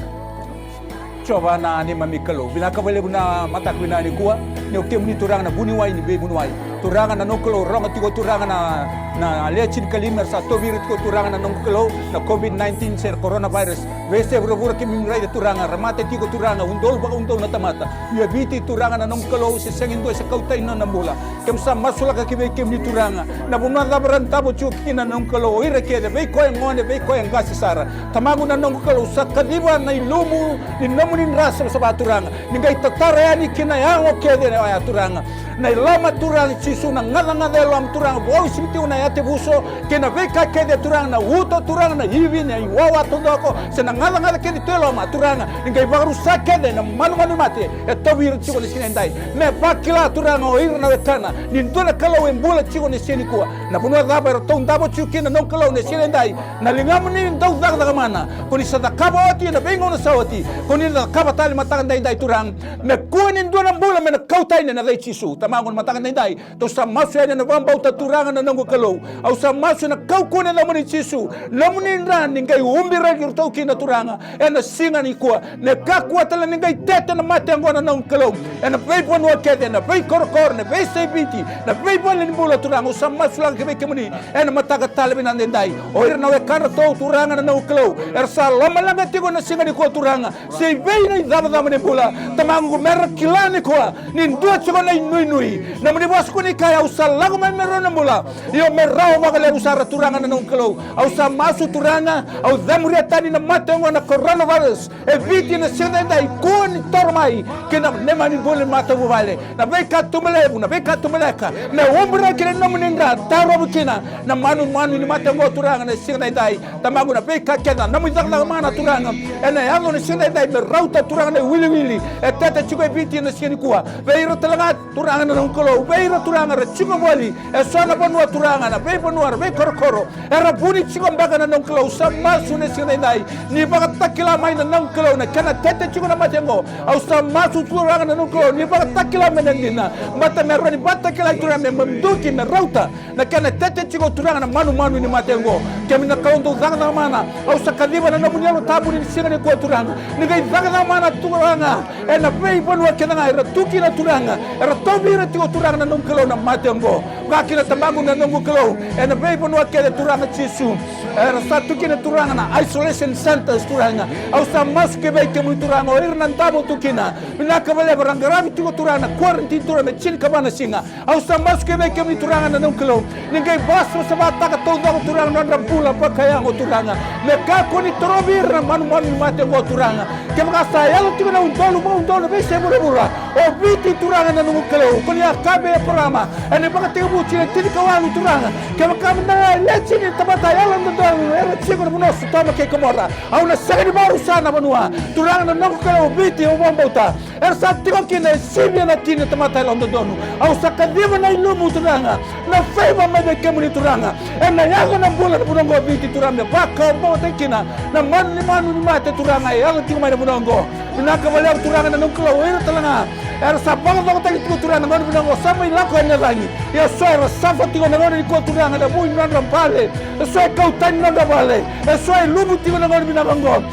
coba na ni mamikalo binaka bale buna matak bina ni kuwa ni oke muni turanga na buni wai ni be buni wai turanga na nokolo ronga tiko turanga na lechin kalimer sa to virus ko turanga na nokolo na COVID-19 ser coronavirus vese bro ke mimrai de turanga ramate tiko turanga undol na tamata ya biti turanga na nokolo se sengin do se kautai na namula kem sa masula ka kibe kem ni turanga na buna gabran tabo chukina na nokolo ire ke de be ko ngone be ko ngasi sara tamagu na nokolo sa kadiba na ilumu ni namunin rasa sa baturanga ningai tatara yani kina yango ke de na turanga na lama turanga sisu na ngala ngala lam turanga bo sinti una ya te buso ke na veka ke de turanga na uto turanga na hivi na iwawa tondoko se na ngala ke de telo ma turanga ngai baru sakede na manu mate e tovir chiko ni sinendai me pakila turanga o irna wetana ni ndona kalau embula chiko ni sini kuwa na punua daba ro ton dabo chukina non kalau ni sinendai na lingamu ni ndau daga mana koni sadakaba oti na bengo na sawati koni na kaba tali matanga dai turang me kuani ndona mbula me na kautai na dai chisu tamangon matanga dai to sa masu ene na vamba uta turanga na nango kalau au sa masu na kau kuani na muni chisu na muni ran ngai umbi ragi to kina turanga ena singa ni kuwa ne kakua tala ngai tete na mate ngona nango kalau ena pei ponu kete na pei korkor na pei sebiti na pei ponu mbula turanga sa masu lang ke kemuni ena mataka tali na dai o irna we kana to turanga na nango kalau ersa lama langa tigo na singa ni kuwa turanga se vei na dama ni mbula tamangu mer kilani kuwa ni ndua chiko na nui na muni wasku ni kaya usal lagu mero na mbula yo merao magale usara turanga na nango kalau au sa masu turanga au dhamuria tani na mate ngona coronavirus e viti na singa dai kuani tormai kena nema ni bole mata vale na veka tumelebu na veka tumeleka na umbra kile na muninga taro bukina na manu ni mate ngo turanga na singa dai tamangu na veka kena na mudakla mana turanga ena yango na singa dai merauta turanga na wili e tata chiko e viti na singa kuwa veira talanga turanga na ngolo veira turanga ra chiko wali e sona bonua turanga na ve bonua ve korokoro era buni chiko mbaga na ngolo sama sune singa dai ni baga takila mai na ngolo na kana tata chiko na matengo au sama su turanga na ngolo ni baga takila menendina mata meroni bata kila turanga memduki na rauta na kana tata chiko turanga na manu ni matengo kemina kaundo zanga na mana au sakadiba na namunyalo tabu ni singa ni kwa turanga ni gai zanga na mana turanga ena vei bonua kena era tuki na turanga era tobira tiko turanga na ngolo na matengo kakina tamangu na ngolo ena vei bonua kena turanga chisu era satuki na turanga na isolation centers turanga au sa maske vei kemu turanga o irna tabo tukina mina kabale barangarabi tiko turanga quarantine turanga chin kabana singa au sa maske vei kemu turanga na ngolo ningai baso sabata ka tondo turanga na bula pakaya ngo turanga me kako ni torobira manu matengo turanga kemaka sayalo tiko na undolo vei sebura o viti turanga na ngolo koni akabe programa ene baka tiko buchile tika wangu turanga kemaka na lechini tabata yalo ndo era chiko no sutama ke komora au na sagani baru sana banua turanga na ngolo viti o bombota era satiko kine sibia na tine tamata londo donu au sakadiva na ilumu turanga na feva mebe kemuni turanga ena yago na bula na bunongo viti turanga baka bote kina na manu ni mate turanga yago tiko mai na bunongo binaka wale turanga na ngolo era talanga era sabang bang tagi tiko turanga na bunongo sama ilako ena rangi ya soera safa tiko na ngolo ko turanga na bui nanda pale soe kau tani nanda pale soe lubu tiko na ngolo binango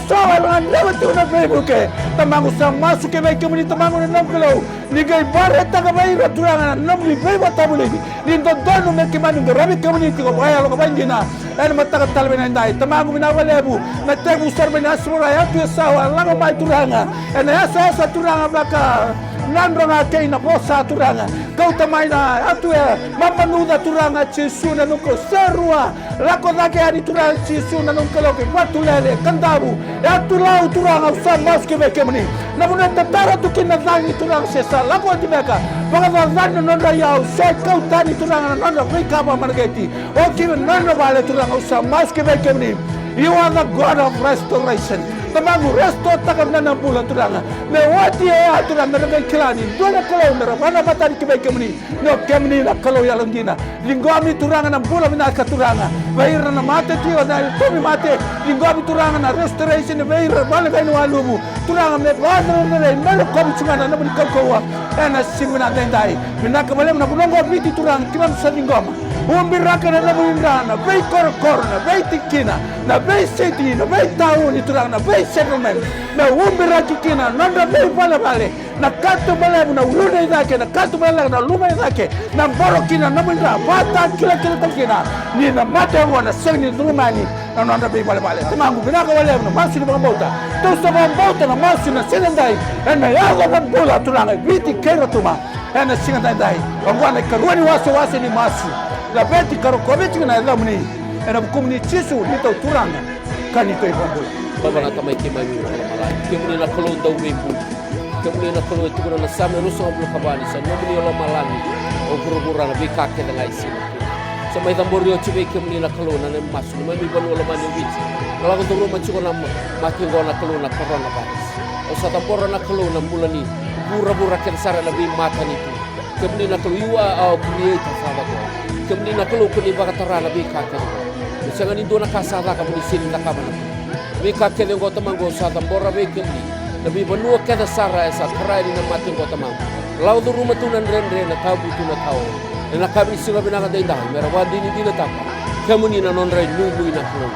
soe nanda tiko na Facebook tamangu sama suke vei kemuni tamangu na ngolo ni gai bare taka vei turanga na namni vei batabule ni ndodonu me kemani ngarabi kemuni tiko baya lo banjina ena mataka talbena ndai tamangu bina walebu na tegu sarbena asmura ya tu sawa lango mai turanga ena ya sa turanga baka nandro na keina bosa turanga kau tamai na atu mama nuda turanga chisu na nuko serua lako dake ani turanga chisu na nuko loke patulele kandabu atu lau turanga sa maske bekemni na buna tatara tukina zangi turanga sesa lako dimeka baka zanno nonda yao so kau tani turanga nonda rekaba margeti o kiwe nonda vale turanga sa maske bekemni. You are the God of restoration. Tamangu resto takam na bulan turanga. Me wati ya turanga na kilani. Dona kalau mera mana matari kibai kemni. No kemni na kalau ya longina. Linggomi turanga na bulan na katuranga. Vaira na mate tio na tomi mate. Linggomi turanga na restoration vaira bala kainu alumu. Turanga me wadro na mera komi chungana na buni kaukawa. Ena singuna dendai. Minaka balem na bunongo biti turanga kiman sa lingoma. Umbiraka na namuindana, vei korkorna, vei tikina, na vei city, na vei tauni turanga, na vei settlement, na umbiraki kina, nanda vei vale, na katu balebu na ulune idake, na katu balebu na luma idake, na mboro kina, na mwindra, vata kila kina, ni na mate wana, segni lumani, na nanda vei vale. Tamangu binaka walebu na masu ni bambauta, tusa bambauta na masu na sinendai, na yago bambula turanga, viti kera tuma, na sinendai, wangwana karuani waso ni masu, la beti karokoveti na lamni ena bukumni chisu nito turanga kanito ibambula baba na kamay kimay mi malay kimni na kolo daw webu kimni na kolo ito na same ruso ang kabani sa nomni lo malani o gurugura na bikake na ngaisi sa may tamborio chibe kemni na kalona na masu na may banu la mani witsi lago to roma chiko na makingo na kalona coronavirus o sa tambora na kalona mulani bura ken sara na bi mata ni tu kemni na kalu you are our creator Father God kemni na kalu kuni bakatara na bi kaka sanga ni dona kasada ka muni sini na kamana bi kaka le ngota mango sa tambora be kemni na bi banu kada sara esa karai na mati ngota mango lago to roma tunan rendre na tabu tu na tao na kami singa binaka dai mera wadi ni dina taka kemuni na non rai nubu ina kalu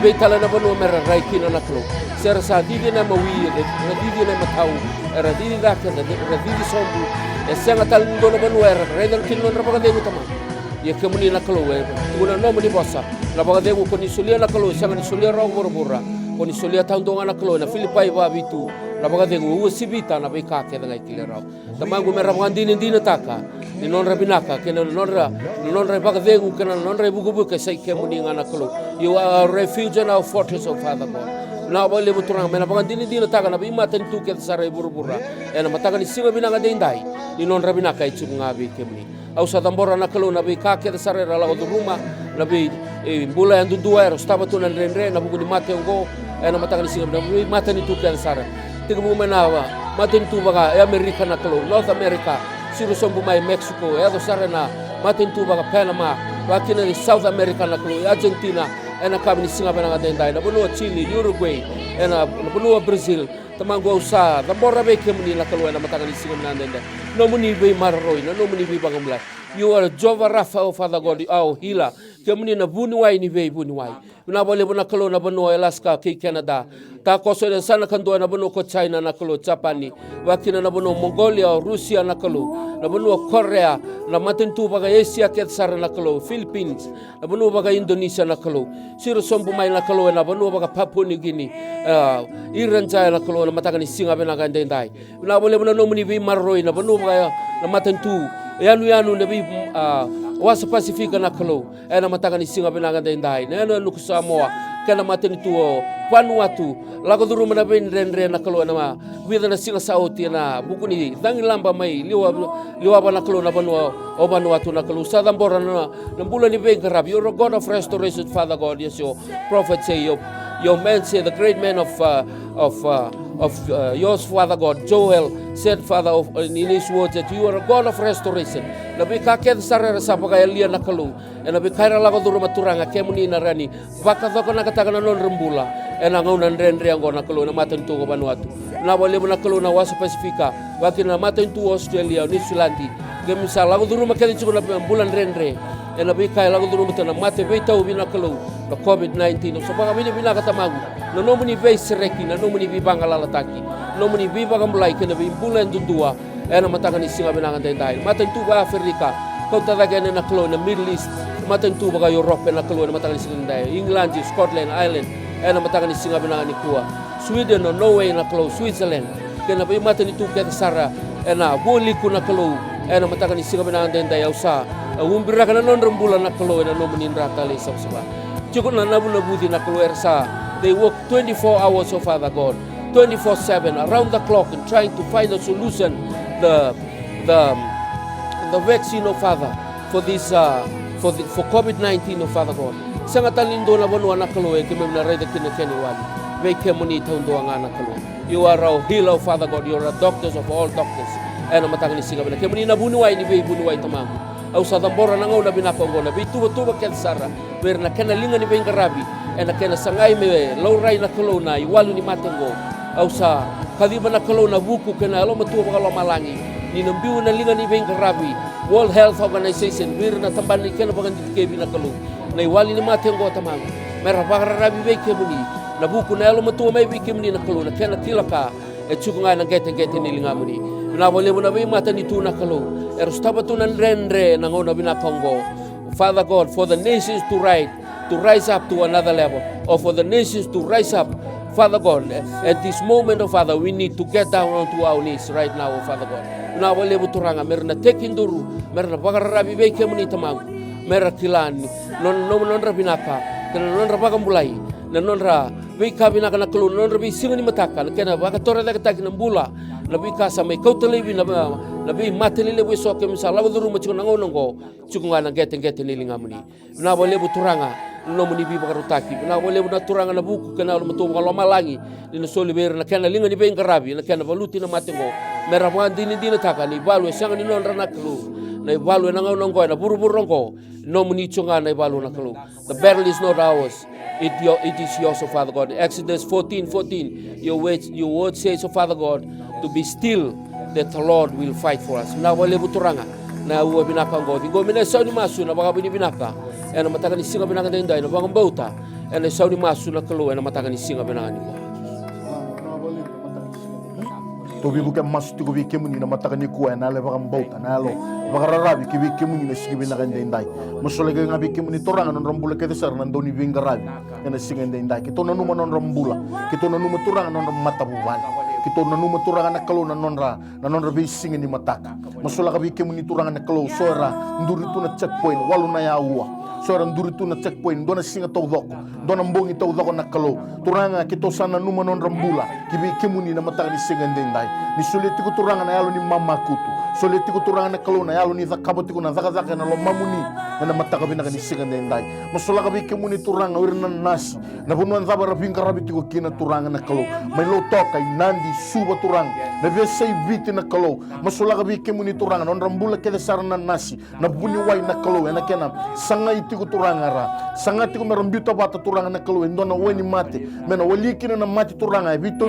be tala na banu mera rai kina na kalu ser sa didi na mawi na didi na matau era didi da ka era didi sombu e senga tal ndo na banu era redal kino na baga degu tama ye kemuni na kalu e tuna no muni bossa na baga degu ko ni sulia na kalu senga ni sulia ro borobora ko ni sulia taundonga na kalu na filipai ba bitu na baga degu u sibita na be ka ke da kile ro tamangu mera ngandini dina taka ni non rabinaka kena non ra baga degu kena non ra bugu ke sai kemuni ngana kalu you are a refuge and our fortress of Father God na bole buturang mena baga dini taka na bima tan tu ke sarai burubura ena mataka ni singa binanga dendai ni non rabinaka itu ngabi kemuni au sa tambora na kalu na be ka ke sarai la o ruma na be bula yang dua ero staba tu nan renre na bugu ni mate ngo ena mataka ni singa binanga mate ni tu ke sarai tiga mu menawa mate tu baga America na kalu North America siru sombu mai Mexico do sarena mate tu baga Panama wakina ni South America na kalu Argentina ena kami ni singa benanga dendai na benua Chile Uruguay ena benua Brazil tamango usa tambora be kemuni na kalu ena mataka ni singa benanga dendai no muni be marroi no muni be bangamla you are Jehovah Rapha, oh Father God our healer kemuni na bunuai ni be bunuai na bole bona kalu na benua Alaska ke Canada ta koso de sana kando na benua ko China na kalu Japani wakina na benua Mongolia Rusia na kalu na benua Korea na matentu baga Asia ke sara na kalu Philippines na benua baga Indonesia na kalu siru sombu mai na kalu na benua baga Papua New Guinea Iran jaya na kalu na mataka ni singa benanga dendai na bole bona no muni bi marroi na benua baga na matentu yanu na bi wasa Pasifika na kalu na mataka ni singa benanga dendai na nuku Samoa kana mateni tuo Vanuatu lago duru mana ben renre na kalu na vida na singa sauti na buku ni dangi lamba mai liwa bana kalu na Vanuatu na kalu sa dambora na bulan ni ben garab you're a God of restoration Father God yes your prophet say your man say the great man of yours Father God Joel said Father in his words that you are a God of restoration na bi kaket sarara sa pagaya liya na kalu na bi kaira lago duru maturanga kemuni na rani baka doko na katagana non rembula na ngaunan renre ngo na kalu na matentu ko Vanuatu na bole na kalu na wasa Pasifika wakina matentu Australia New Zealand gemisa lago duru makeli chukuna bulan renre na bi kaira lago duru mutana mate beita ubina kalu na COVID-19 so baka bina katamagu na nomuni be sereki na nomuni bi bangalalataki nomuni bi bagamulai kena bi bulan dudua ena mataka ni singa benanga dendai matentu ba Afrika kau tadaga na klo na Middle East matentu ba Europe na klo na mataka ni singa dendai England Scotland Ireland ena mataka ni singa benanga ni kuwa Sweden no Norway na klo Switzerland kena bi matenitu ke sara ena boli ku na klo ena mataka ni singa benanga dendai usa umbira kana non rembula na klo na nomuni rata le sabsaba chukuna na budi na klo ersa they work 24 hours of Father God 24/7 around the clock and trying to find a solution the vaccine of Father for this for COVID-19 of Father God sanga talindo na bonwa na kalo e kemem na rede kene wali ve kemuni taundo ngana kalo you are our healer Father God you are a doctors of all doctors ena matanga ni singa bena kemuni na bunuai ni ve bunuai tamamu au sa dambora na ngona bina pangona be tuba ken sara ver na kana linga ni ben garabi ena kena sangai me laurai na kalo na iwalu ni matengo au sa kadiba na kalo na buku kena alo matua bakalo malangi ni nambiu na linga ni ben garabi World Health Organization wir na tambani kena bagan dikebi na kalo na iwali ni matengo tamamu mera bagarabi be kemuni na buku na alo matua mai be kemuni na kalo na kena tilaka e chukunga na gete ni linga muni na bole muna be mata ni tu na kalo erustaba tu nan renre na ngona bina kongo Father God for the nations to rise up to another level or for the nations to rise up Father God at this moment of Father we need to get down onto our knees right now Father God na bole buturanga merna tekinduru merna bagarabi be kemuni tamagu mera kilani non rabinaka non rabagambulai non ra be kabina kana kulu non rabi singani mataka kena baka tora daga takina bula nabi kasa mai kautalebi na na bi matelile we so ke misala wa duru machu nango nango chukunga na gete nilinga muni na wale bu turanga no muni bi bakarutaki na wale bu na turanga na buku kana lo matu ngalo malangi ni so libera na kana linga ni be ngarabi na kana valuti na matengo mera dini taka ni balu sanga ni non rana klu na balu na ngau nango na buru rongo no muni chunga na balu na klu. The battle is not ours, it is yours, O Father God. Exodus 14:14, your word says, O Father God, to be still, that the Lord will fight for us. Na wale buturanga na uwa binaka ngodi go mena sauni masu na baka binaka ena mataka ni singa binaka dendai na baka bauta ena sauni masu na kalo ena mataka ni singa binaka ni ko to bi buka masu to bi kemuni na mataka ni ko ena le baka bauta na lo baka rarabi ki bi kemuni na singa binaka dendai musole ga ngabi kemuni toranga non rambula ke desar nan doni binga rabi ena singa dendai kito na numa non rambula kito na numa toranga non mata buwal kito na numa turanga na kalo na nonra be singa ni mataka masula ka bike muni turanga na kalo sora nduri tu na checkpoint walu na ya uwa sora nduri tu na checkpoint dona singa to doko dona mbongi to doko na kalo turanga kito sana numa nonra mbula ki bike muni na mataka ni singa ndendai ni suleti ku turanga na yalo ni mama kutu soleti ku turanga na kalo na yalo ni zakaboti ku na zaka na lo mamuni na mataka binaka ni singa ndendai masula ka bike muni turanga wirna nasi na bunuan zabara binga rabiti ku kina turanga na kalo may lo toka nandi suba turang na via say viti na kalo masula ka bike muni turang non rambula ke sarana nasi na buni wai na kalo na kena sanga iti ku turanga ra sanga iti ku merambito bata turanga na kalo ndona weni mate mena wali kina na mati turanga vito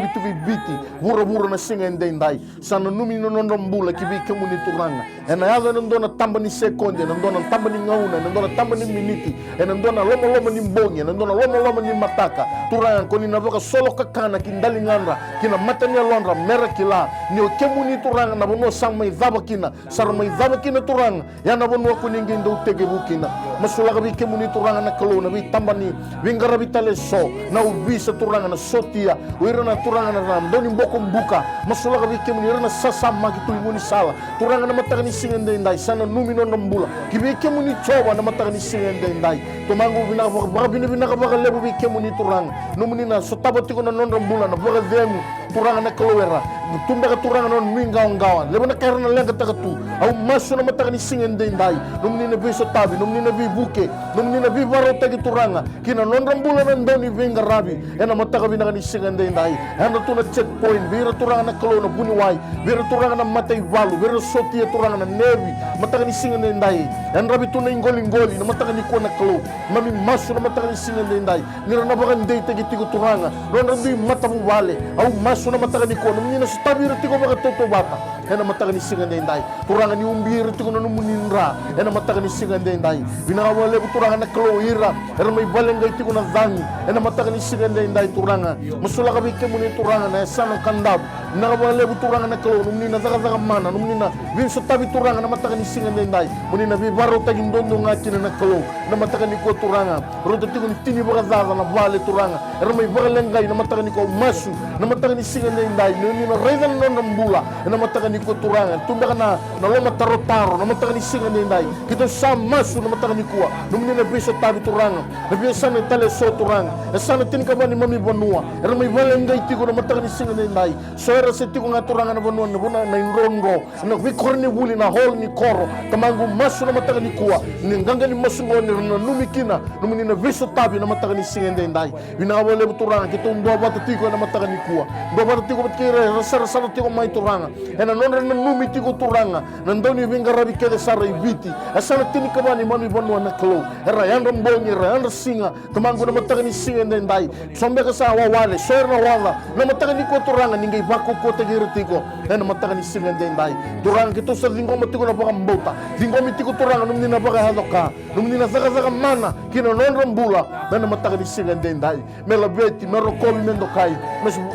viti vura na singa ndendai sana numi non rambula ki bike muni turanga na yaga ndona tamba ni sekonde ndona tamba ni ngauna ndona tamba ni miniti ndona loma ni mbonye ndona loma ni mataka turanga ko ni navoka solo kakana kindali ngandra kina matanya lonra mera kila ni kemuni turanga na bono samai zabakina sarmai zabakina turanga ya na bono ko ningi ndo tege bukina masula ka bi kemuni turanga na kalo na bi tambani wingara bitale so na ubisa turanga na sotia wirana turanga na ram doni mboko mbuka masula ka bi kemuni wirana sasa magitu nguni sala turanga na mataka ni singende ndai sana numi no mbula ki bi kemuni choba na mataka ni singende ndai tomangu bina ka lebu bi kemuni turanga numuni na sotabati ko na non mbula na baga demu turanga na kalowera tumba ka turanga non minga ngawan lebo na karna lenga takatu au maso na mataka ni singende ndai numni na biso tabi numni na bibuke numni na bibaro tagi turanga kina non rambula na ndoni vinga rabi ena mataka binaka ni singende ndai ena tuna checkpoint bira turanga na kalo na buni wai bira turanga na matai valu bira sotia turanga na nevi mataka ni singende ndai en rabi tuna ingoli na mataka ni ko na kalo mami maso na mataka ni singende ndai nira na baga ndei tagi tigo turanga non rambi matabu wale au maso na mataka ni ko numni na stabira tigo baga toto bata ena mataka ni singende ndai turanga ni umbira tigo na numuninra ena mataka ni singende ndai binaka wale turanga na kalo ira ena mai balenga tigo na zangi ena mataka ni singende ndai turanga musula ka bike muni turanga na sana kandab na wale turanga na kalo numni na zaga mana numni na vinso tabi turanga na mataka ni singende ndai muni na bibaro tagi ndondo ngakina na kalo na mataka ni ko turanga rodo tigo ni tini baga zaga na wale turanga ena mai balenga na mataka ni ko masu na mataka ni singende ndai ni na reza no mbula na mataka ni ko turanga tumba kana na loma tarotaro na mataka ni singende ndai kita sa masu na mataka ni kuwa numni na biso tabi turanga na biso na tale so turanga sana tin ka bani mami bonua ena mai balenga tigo na mataka ni singende ndai so era se tigo nga turanga na bonua na bona na inrongo na vikorni buli na hol ni koro tamangu masu na mataka ni kuwa ni nganga ni masu ngoni na numikina numni na biso tabi na mataka ni singende ndai binawale turanga kita ndo bata tigo na mataka ni kuwa ndo bata tigo batkira rasa tigo mai turanga ena non na numi tigo turanga na ndoni vinga rabi kede sara ibiti asana tini ka bani mami bonua na klo era yanda mbonye era yanda singa tamangu na mataka ni singende ndai sombe ka sa wawale soer na wala na mataka ni ko turanga ningai bako ko tegir tigo ena mataka ni singende ndai turanga kito sa dingo matigo na baka mbota dingo mitigo turanga numni na baka hadoka numni na zaga mana kina non rambula na mataka ni singende ndai mela beti mero kobi mendo kai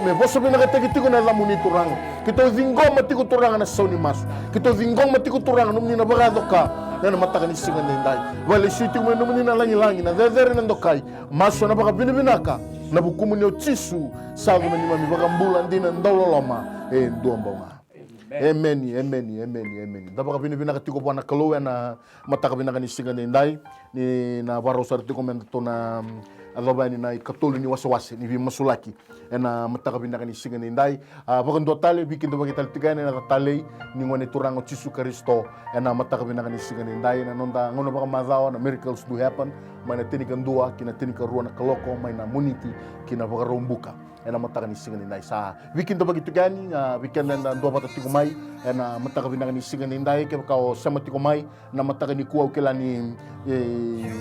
me boso bina ka tigo na lamuni turanga kito dingo matigo turanga na sauni masu kito dingo matigo turanga numni na baka hadoka na mataka ni singende ndai wale shiti mo numni na langi na zezere na ndokai masu na baka binaka na bukumu ni otisu sago ni mami baka mbula ndina ndololoma ndombonga Amen. Dapat kami bina katiko po na kalo na mata kami na kanising ndai ni na baro sa tiko men to na adobani na ikatulu ni wasawasi ni masulaki ena mataka binaka ni singa ni ndai bakan do tale bikin do bagi tale tigane na tale ni ngone turango Yesus Kristo ena mataka binaka ni singa ni ndai na nonda ngono baka mazao na miracles do happen mana tini kandua kina tini karua na kaloko mana muniti kina baka rombuka ena mataka ni singa ni ndai sa bikin do bagi tigani bikin na do bata tigumai ena mataka binaka ni singa ni ndai ke baka sama tigumai na mataka ni kuau kelani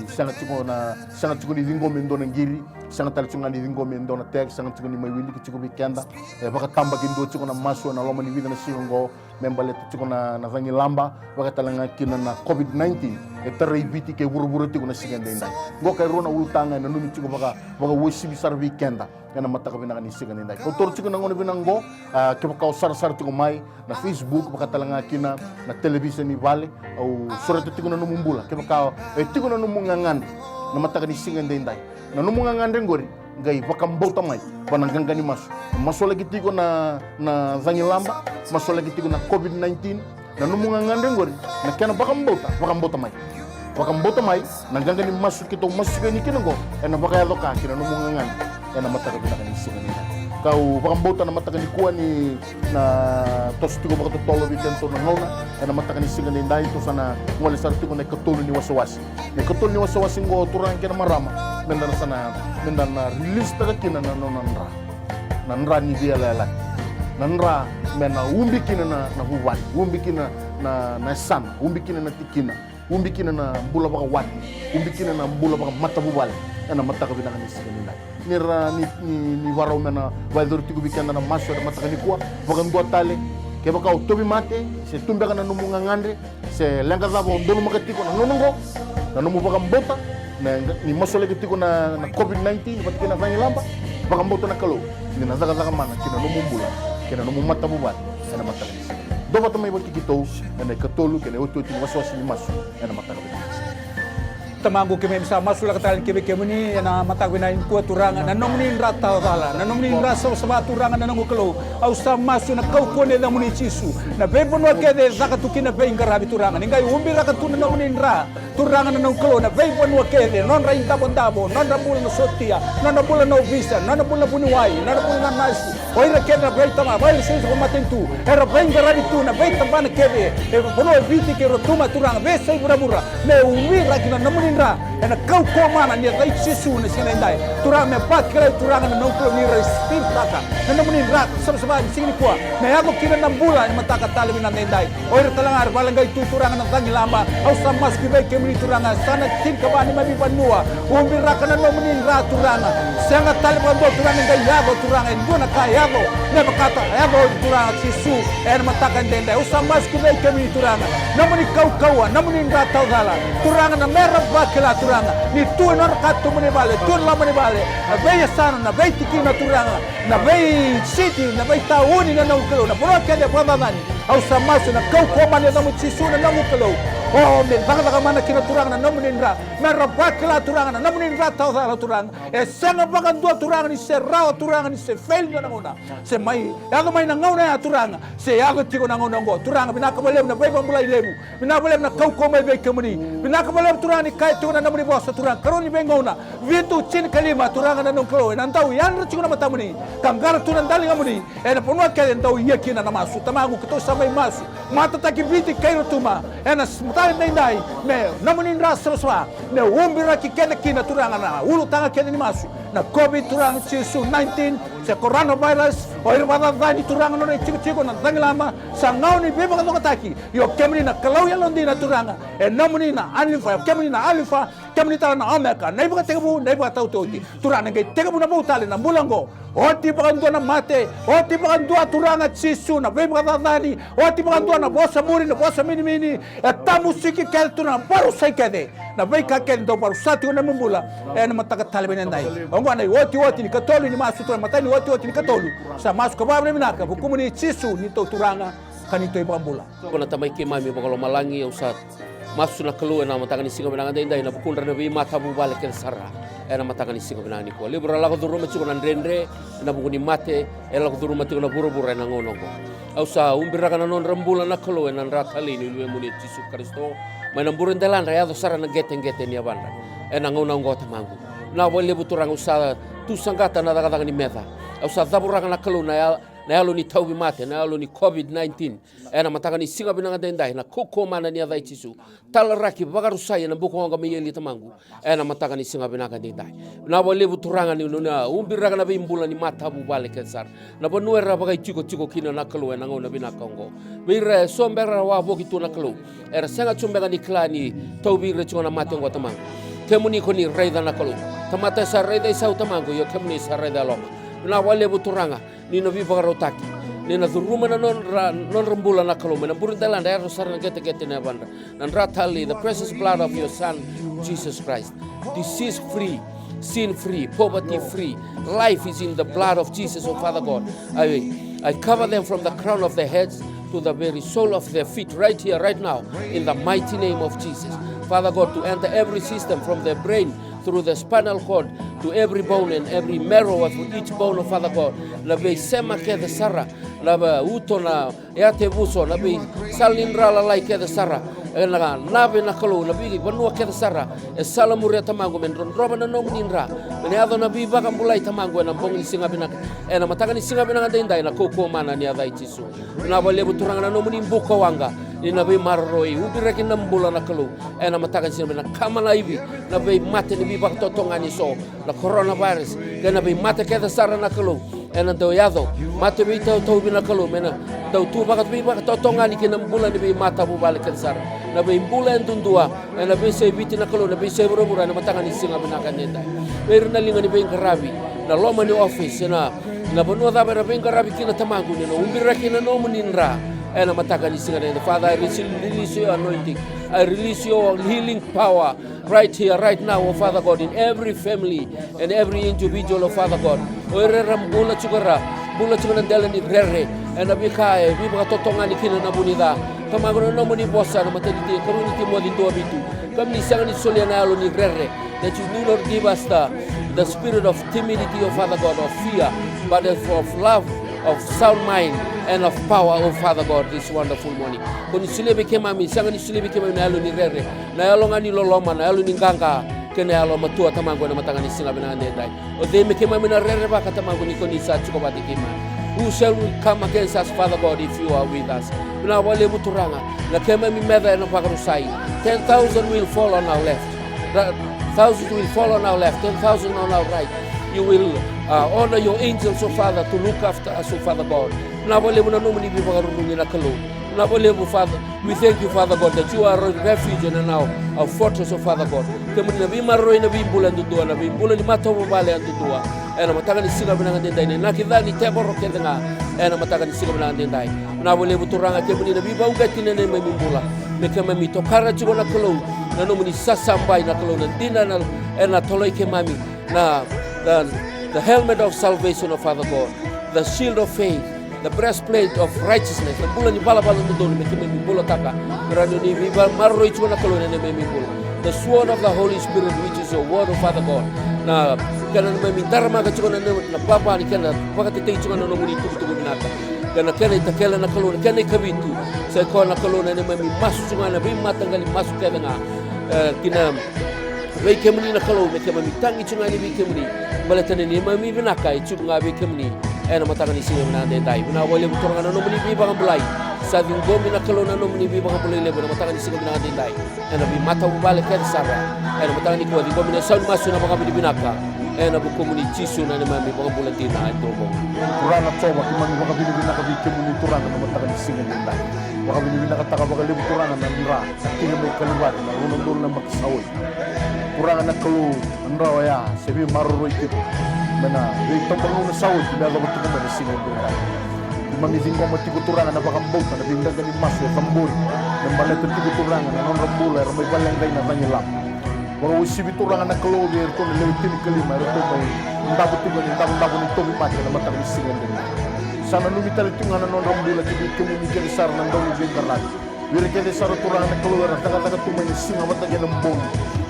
sangat cukup ni dingo mendo na giri sangat tal cunga ni dingo mendo na tek sangat cukup ni mai wili cukup ikenda baka tamba gindo cukup na maso na loma ni vida na singo membale cukup na zangi lamba baka talanga kina na COVID-19 terei biti ke buru-buru tiku na sigende ndai ngo kai rona ultanga na numi cukup baka wesi bisar weekenda kana mata ka binaka ni sigende ndai ko tor cukup na ngono binango ke baka sar cukup mai na Facebook baka talanga kina na television ni vale au surat tiku na numumbula ke baka tiku na numungangan na mata ka ni sigende ndai na numungangan ngori ngai bakambota mai bananganga ni maso lagi tiku na zangi lamba maso lagi tiku na COVID-19 na numungangan ngori na kana bakambota mai nanganga ni maso kito maso ni kinango ena bakaya loka kina numungangan ena mata ka binaka ni sigende ndai kau bakambota na mata ka ni kuwa ni na tos tiku baka tolo bitento na nona ena mata ka ni sigende ndai to sana ngole sar tiku na katulu ni wasawasi ngo turang kena marama mendana sana mendana release taka kina na nona nra ni dia lala nanra mena umbi kina na huwan umbi kina na sana umbi kina na tikina umbi kina na bula baka wati umbi kina na bula baka mata bubal ena mata ka binaka ni sigende ndai ni warau mena vaidor tiku bikanda na maso da mata ka ni kuwa baka ngua tale ke baka utobi mate se tumbe kana numunga ngande se lenga zabo ndonu makatiko na nonongo na numu baka mbota na ni maso lagi tiko na COVID-19 patikina vangi lamba baka mbota na kalo ni na zaga mana kina numumbula kina numu mata bubat ena mata ka ni sigende do bata mai baki kito ena katolu kena oto ti waswas ni maso ena mata ka ni tamangu keme bisa masuk la katalan kebe kemuni na mata winain ku turanga na nomni rata dala na nomni rasa sama turanga na nangu kelo au sa masu na kau kone na muni cisu na bebo no kede zakatu kina be ingarabi turanga ningai umbi rakatu na nomni ra turanga na nangu kelo na bebo no kede non ra inta bondabo non ra bula no sotia non ra bula no visa non ra bula buniwai non ra bula na nasu oi ra kede be tama vai se ko matentu era be ingarabi tu na be tambana kede e bono viti ke rotuma turanga be sai bura me umbi rakina nomni ra ena kau ko mana ni rai sisu na sina ndai turang me pat kala turang na nongko ni respir taka na namuni rat sama di sini kuah na yago kira na bula ni mataka tali na ndai oir talangar balangai tu turang na tangi lamba au samas ki bai kemri turang sana tin ka bani mabi banua umbi rakana namuni rat turang sanga tali bando turang ndai yago turang ndona ka yago ne bakata yago turang sisu er mataka ndai au samas ki bai kemri turang namuni kau namuni rat tau dala turang na merah bakela turanga ni tu nor katu mene bale tu la mene bale na bei sana na bei tiki na turanga na bei city na bei tauni na nongkelo na pura kede baba nani au samasu na kau koma ne na mutsisu na nongkelo oh men baka mana kina turanga na nomuninra merra bakela turanga na nomuninra tau sala turanga e sanga baka dua turanga ni se rao turanga ni se fail na ngona se mai yago mai na ngona ya turanga se yago tiko na ngona ngo turanga binaka bolem na bei bambulai lemu binaka bolem na kau koma bei kemuni binaka bolem turanga ni kai tu na namuni bosa turang karoni bengona vitu chin kalima turanga na nongkelo na ndau yan rachuna matamuni kangara tu na ndali ngamuni e na ponua kele ndau yekina na masu tamagu kito samai masu mata taki viti kairo tuma e na smutali ndai me namuni nrasa swa ne umbira ki kene kina turanga na ulu tanga kene ni masu na covid turanga chisu 19 se coronavirus oir bada dani turanga no chico na danglama sangau ni beba ka taki yo kemni na kalau ya londi na turanga e namuni na alifa kemni na alifa kemni tara na amerika nei baka tebu nei baka tau toti turanga ngai tebu na bautale na mulango oti baka ndua na mate oti baka ndua turanga chisu na beba ka dani oti baka ndua na bosa muri na bosa mini e tamu siki kel turanga baru sai kede na bai ka kel do baru satu na mumbula e na mataka talibene ndai ongo na oti ni katolu ni masu turanga matani oti ni katolu sa masu ka babre minaka hukumu ni chisu ni to turanga kanito ibang bula kona tamai ke mami bakalo malangi usat masu na kalu na mataka ni singa binanga ndai na bukundra na bi mata bu bale kel sarra na mataka ni singa binanga ni ko libra la ko duru machi na ndendre na bukuni mate la ko duru mati na buru-buru na ngono ko ausa umbira kana non rambula na kalu na ratali ni luwe muni Yesus Kristo mai na buren dalan rayado sarra na geten ni abanda na ngono ngota mangu na wale buturanga usa tu sangata na daga ni meta usa daburanga na kalu na alo ni taubi mate na alo ni COVID-19 ena mataka ni singa binanga dendai na koko mana ni adai tisu talaraki bagarusai na buko nga miyeli tamangu ena mataka ni singa binanga dendai na wale buturanga ni na umbiraga na bimbula ni mata bu bale kensar na bonuera bagai chiko kina na kalu ena ngona binakongo bire sombera wa boki tu na kalu era sanga chumbega ni klani taubi re chona mate ngo tamangu kemuni ko ni raida na kalu tamata sa raida sa tamangu yo kemuni sa raida loma na wale buturanga ni na viva rotaki ni na zuruma na non rambula na kaloma na burindala na ero sarana gete na banda na ratali the precious blood of your son Jesus Christ, disease free, sin free, poverty free. Life is in the blood of Jesus, oh Father God. I cover them from the crown of their heads to the very sole of their feet, right here, right now, in the mighty name of Jesus. Father God, to enter every system from their brain through the spinal cord to every bone and every marrow of each bone, of Father God. Nabe sema ke the sara, nabe uto na yate buso, nabe salindra la lai ke the sara, nabe na kalu, nabe banua ke the sara, salamure tamango men roba na nomnindra, meneado nabe baga mulai tamango na bongi singa binaka, na mataka ni singa binaka dendai na koko mana ni adai tisu. Nabe lebu turanga na nomni mbuka wanga. Ni nabe marroi ubiraki nambula na kalu na mataka singa binaka kama na hivi nabe mate ni biba totonga ni so na coronavirus ke nabe mate ke the sara na kalu ena do yado mate bita to bina kalu mena do tu bagat biba totonga ni ke nambula ni mata bu balik ke sara nabe mbula entundua na be se biti na kalu nabe se burubura na mataka ni singa binaka nenda merna linga ni be karabi na loma ni office na bonua da bera be karabi kina tamangu ni no umbiraki na no muninra and I'm attacking the Father, I release your anointing. I release your healing power right here, right now, oh Father God, in every family and every individual, oh Father God. Bula chugara ndela ni rere, and abikae, viva totonga ni kina na bunida. Kamagono no muni bossa na maternity, community modi do abitu. Come ni sanga ni soliana alo ni rere, that you do not give us the spirit of timidity, oh Father God, of fear, but of love, of sound mind, and of power, oh Father God, this wonderful morning. Kung silibi kemami, sanga ni silibi kemami na alo ni rere, na alo nga ni loloma, na alo ni ganga, kena alo matua tamango na matanga ni singa binang nedai. O de me kemami na rere baka tamango ni koni sa chuko bati kema. Who shall come against us, Father God, if you are with us? Na wale muturanga, na kemami meda na pakarusai. 10,000 will fall on our left. Thousands will fall on our left, 10,000 on our right. You will honor your angels, oh Father, to look after us, oh Father God. Father, we thank you, Father God, that you are a refuge and now a fortress, oh Father God. Ena mataka ni singa binanga dendai ni nakidhani teboro kedanga ena mataka ni singa binanga dendai na wale buturanga kemuni na biba ugati nene memimbula mekema mitokara chugo na kolo na nomuni sasambai na kolo na dina na ena toloi kemami na the helmet of salvation of Father God, the shield of faith, the breastplate of righteousness, na bula ni balabala mudoni mekema mimbula taka rano ni biba marroi chugo na kolo nene memimbula, the sword of the Holy Spirit, which is your word, of Father God. Na kana memintar maga chuko na papa ni kana pakati te chuko na nomuni tuku binaka kana kana itakela na kalona kana ikabitu sa ko na kalona na memi masu chuko na bima tangali masu kada nga kina wei kemuni na kalona me kema mitangi chuko ni bi kemuni balatane ni memi binaka chuko nga bi kemuni ena mataka ni singa na dai na wale butoranga na nomuni bi bang bulai sa vingomi na kalona nomuni bi bang bulai lebo na mataka ni singa na dai ena bi mata ubale ken sara ena mataka ni ko vingomi na sa masu na bang binaka ena bu community su na mami bang bulai tina ito mo kurana toba kimani baka binibina ka bikemuni turana na mataka ni singa dai baka binibina ka taka baka lebu turana na nra tina may kaliwat na runong na maksawoy kurana na kalu nra waya sebi marroy tipo mana ito pang na sawod kaya ba ko na singa dai mamizin ko matiko turana na baka mbota na binda ka ni maso tambor na baleto tiko turana na non rambula may balangay na tanyilam Baru usibi turang anak keluar dia tu lewati kelima itu bayi. Ndabu tu bayi, ndabu ni tobi mati nama tak isingan dia. Sana numi tali tu ngana non rambula jadi kemu mikir besar nandau ni bengkar lagi. Beri kene sar turang anak keluar, tengah-tengah tu main singa mata jadi lembong.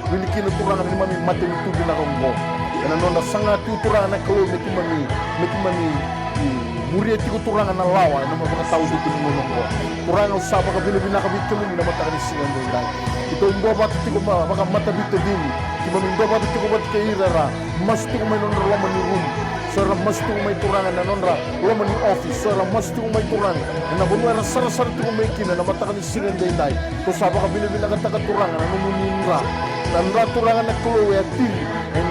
Beri kene turang ni mami mati itu bila rombong. Karena non sangat tu turang anak keluar meti mami Muri tiko turanga na lawa na mga tao dito nungo. Turanga usaba ka binibina ka bitko ni na matakanis singan dai. Ito umbo ba tiko baka mata bit dini. Ki mamindo ba tiko ba tikairara. Mas tiko may non laman ni room. Sora mas tiko may turanga na non laman ni office. Sora mas tiko may turanga. Na bunwa sara-sara tiko may kina na matakanis singan dai. To saba ka binibina ka turanga na numuninra. Nandra turanga na kulo ya tiri.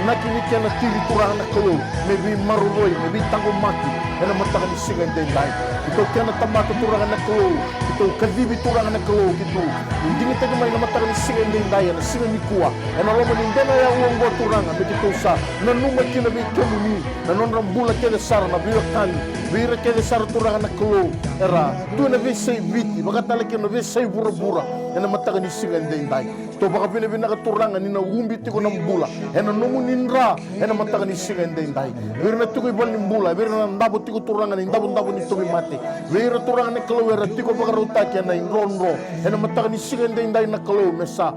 Nakini kena tiri turanga na kulo. Maybe maruroi, maybe tango mati. Ena matakanis singan dai. Ito kena tamata turanga na kulo. Ito kadibi turanga na kulo gitu. Hindi kita gamay na matakanis singan dai na singan ni kuwa. Ena lo manindana ya uanggo turanga begitu sa nanuma kina bi kemuni. Nanonram bula kena sar na birakani. Bira kena sar turanga na kulo. Era tu na visay biti. Bakatala kena visay bura-bura. Ena matakanis singan dai. To baka binibina ka turanga ni na umbiti ko ng bula. Ena numuninra. Ena matakanis singan dai. Bira na tukoy bal ng bula. Bira na ndabot tiko turanga ni ndabot ni tumi mate. Bira turanga na kalawera tiko baka rutaki na inronro. Ena matakanis singan dai na kalaw mesa.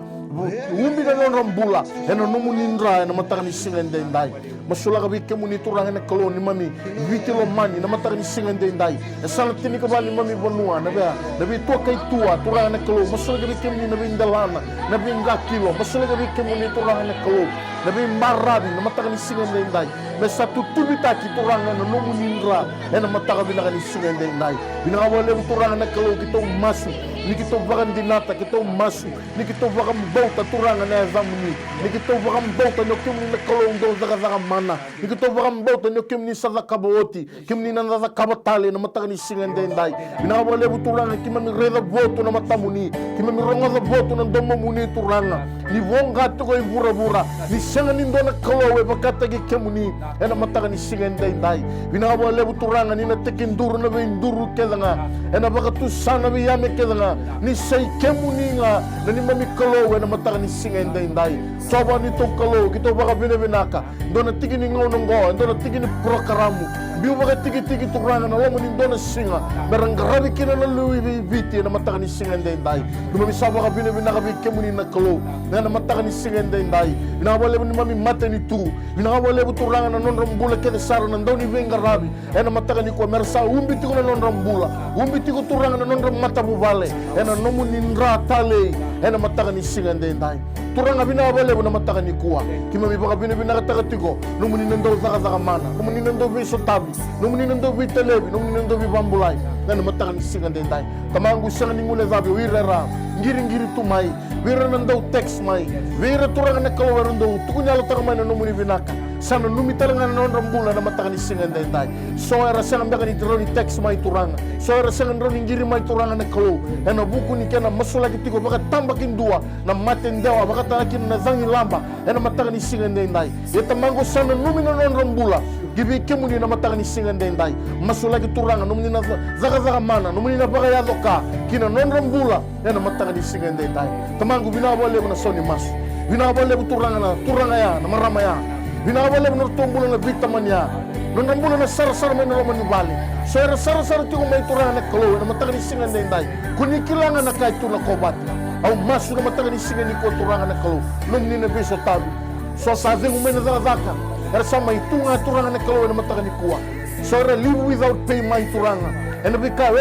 Umbi na non bula. Ena numuninra. Ena matakanis singan dai. Masula ka bikya mo ni turanga na kalaw ni mami. Vitilo mani na matakanis singan dai. Esala tini ka ba ni mami bonua. Nabi tua kay tua turanga na kalaw. Masula ka bikya mo ni nabi indalana. Nabi kilo. Masula ka bikya mo ni turanga na kalaw. Nabi marabi na matakanis singan dai. Mesa tutubita ki turanga na numuninra. Ena matakabi na kanis singan dai. Binakawala mo turanga na kalaw kitong masu. Ni kito bakang dinata kitong masu. Ni kito bakang bauta turanga na yazamuni. Ni kito bakang bauta no kim ni kalaw do zaka mana. Ni kito bakang bauta no kim ni sa kaboti. Kim ni na kabatali na matakanis singan dai. Binakawala mo turanga kimami reda voto na matamuni. Kimami ronga za voto na domamuni turanga. Ni wonga to ko bura-bura. Ni senga nindo na kalaw e bakatagi kemuni. Ena matakanis singan dai. Binakawala mo turanga ni na tekinduro na induro kedanga. Ena bakatusana biyame kedanga. Ni say kemuni nga na ni mami kalaw ena matakanis singan dai. Soba nito kalaw kito baka binibinaka. Do na tigini ngonong go, do na tigini prokaramu. Biu baka tigi-tigi turanga na laman nindo na singa. Merang grabe kina na luwi biti na matakanis singan dai. Dumami saba ka binibinaka bi kemuni na kalaw. Na matakanis singan dai. Binakawala mo ni mami mata ni tu. Binakawala mo turanga na non rambula kaya sara na daw ni venga rabi. Ena matakani ko mersa umbiti ko na non rambula. Umbiti ko turanga na non mata bubale. Ena nomu ninra tale. Ena matakani singan dai. Turanga binakawala mo na matakani kuwa. Kimami baka binibinaka tagatiko. Nomu ninandaw zaka mana. Nomu ninandaw biso tabi. Nomu ninandaw bitelebi. Nomu ninandaw bibambulay. Ena matakani singan dai. Tamangu sanga ningule zabi wirera. Ngiri-ngiri tumay. Wira nandaw text may. Wira turanga na kalaw nandaw. Tukunya lo takamay na nomu ni binaka. Sana numitala nga non rambula na matakanis singan dai. So era sang ambaka ni drone text may turanga. So era sang drone ngiri may turanga na kalaw. Ena buku ni kana masula kitiko baka tambakin dua na matendewa baka talakin na zangi lamba. Ena matakanis singan dai. Eta mango sana numina non rambula. Gibi kemuni na matakanis singan dai. Masula kituranga numini na zaka mana numini na baka yadoka kina non rambula. Ena matakanis singan dai. Tamangu binawale mo na soni mas. Binawale mo turanga ya na marama ya. Binawala mo na tumbulan na vitamin niya. Nung nambulan na sar-sar may nalaman ni Bali. So, sar-sar ito kung may turang na kalaw na matakanis singan dai. Kung ikilangan na kahit ito na kobat. Ang maso na matakanis singan ni ko turang na kalaw. Nung ninabiso tabi. So, sabi kung may nazakazaka. Era sa may tunga turang na kalaw na matakanis kuwa. So, live without pay may turang. And bika,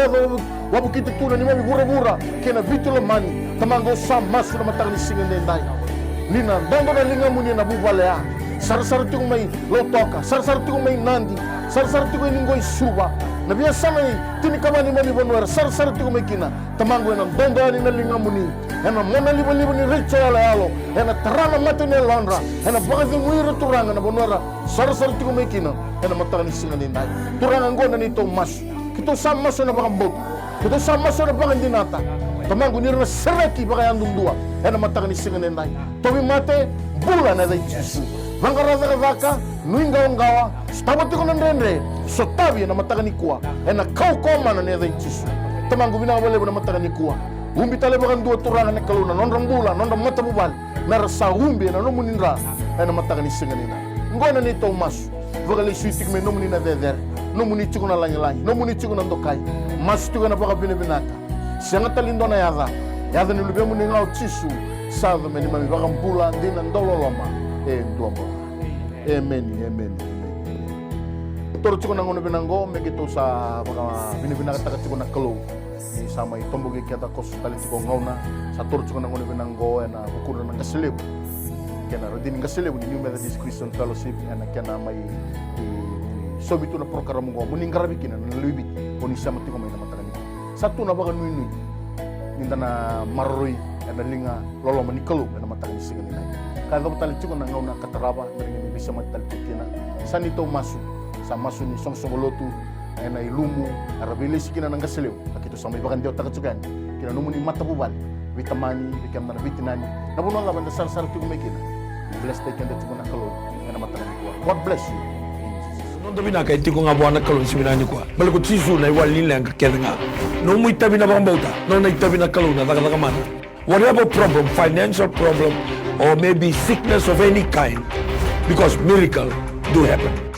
wabu kita tuna ni mami bura-bura. Kena vitula mani. Tamango sa maso na matakanis singan dai. Nina, dondo na linga mo niya nabubalea. Sar-sar tiko may lotoka, sar-sar tiko may nandi, sar-sar tiko ningoy suba. Nabiasa may tinikaman ni mami bonwera, sar-sar tiko may kina. Tamango na dondo ni nalinga muni. Ena mona libo-libo ni Richo Alayalo. Ena tarana mati ni Londra. Ena baka di muiro turanga na bonwera, sar-sar tiko may kina. Ena matakanis singan dai. Turanga ngo na nito mas. Kito sa maso na baka bot. Kito sa maso na baka dinata. Tamango ni na sereki baka yandung dua. Ena matakanis singan dai. Tobi mate bula na dai Jesu. Mangaraza-razaka, nuingaw-ngawa, stabati ko ng rendre, so tabi na matagani kuwa, na kau-koma na neza inchisu. Tamango binawale mo na matagani kuwa. Umbi tale bakan dua turangan na kaluna, non rambula, non matabubal, na rasa umbi na numuninra, na matagani singanina. Ngona nito mas, vakali suitik me numunina veder, numuni chiku na lanyi-lanyi, numuni chiku na ndokay, mas tuga na baka binibinaka. Siya nga talindo na yada nilubya mo ningaw chisu, sa me ni mami bakang bula, hindi na ndololoma. Amen. toro tiko na ngono binango megito sa mga binibina kata tiko na kalo ni sama itombo ke kata kos tali tiko ngauna sa toro tiko na ngono binango na bukuro na kasilib kena rodin kasilib ni New Methodist Christian Fellowship na kena mai sobito na program ngo muninggarabi kina na luibit koni sama tiko mai na matagani satu na baka nui ninda na maroi na linga lolo manikalo na matagani sigani na kada tali tiko na ngauna kataraba na bisa matali kina sanito masu ni song lotu na ilumu arabili sikina nang kasileo akito sa may bakan dio takatsugan kina numu ni mata bubal vitamani bikam na vitinani nabuno nga banda sar tu kumekina bless take and tukuna kalo na matani ko God bless you non dobina ka itiko nga buana kalo siminani kwa balik tisu na iwalin lang ka nga no mo itabi na bambauta no na itabi na kalo na daga mana whatever problem, financial problem or maybe sickness of any kind, because miracle do happen.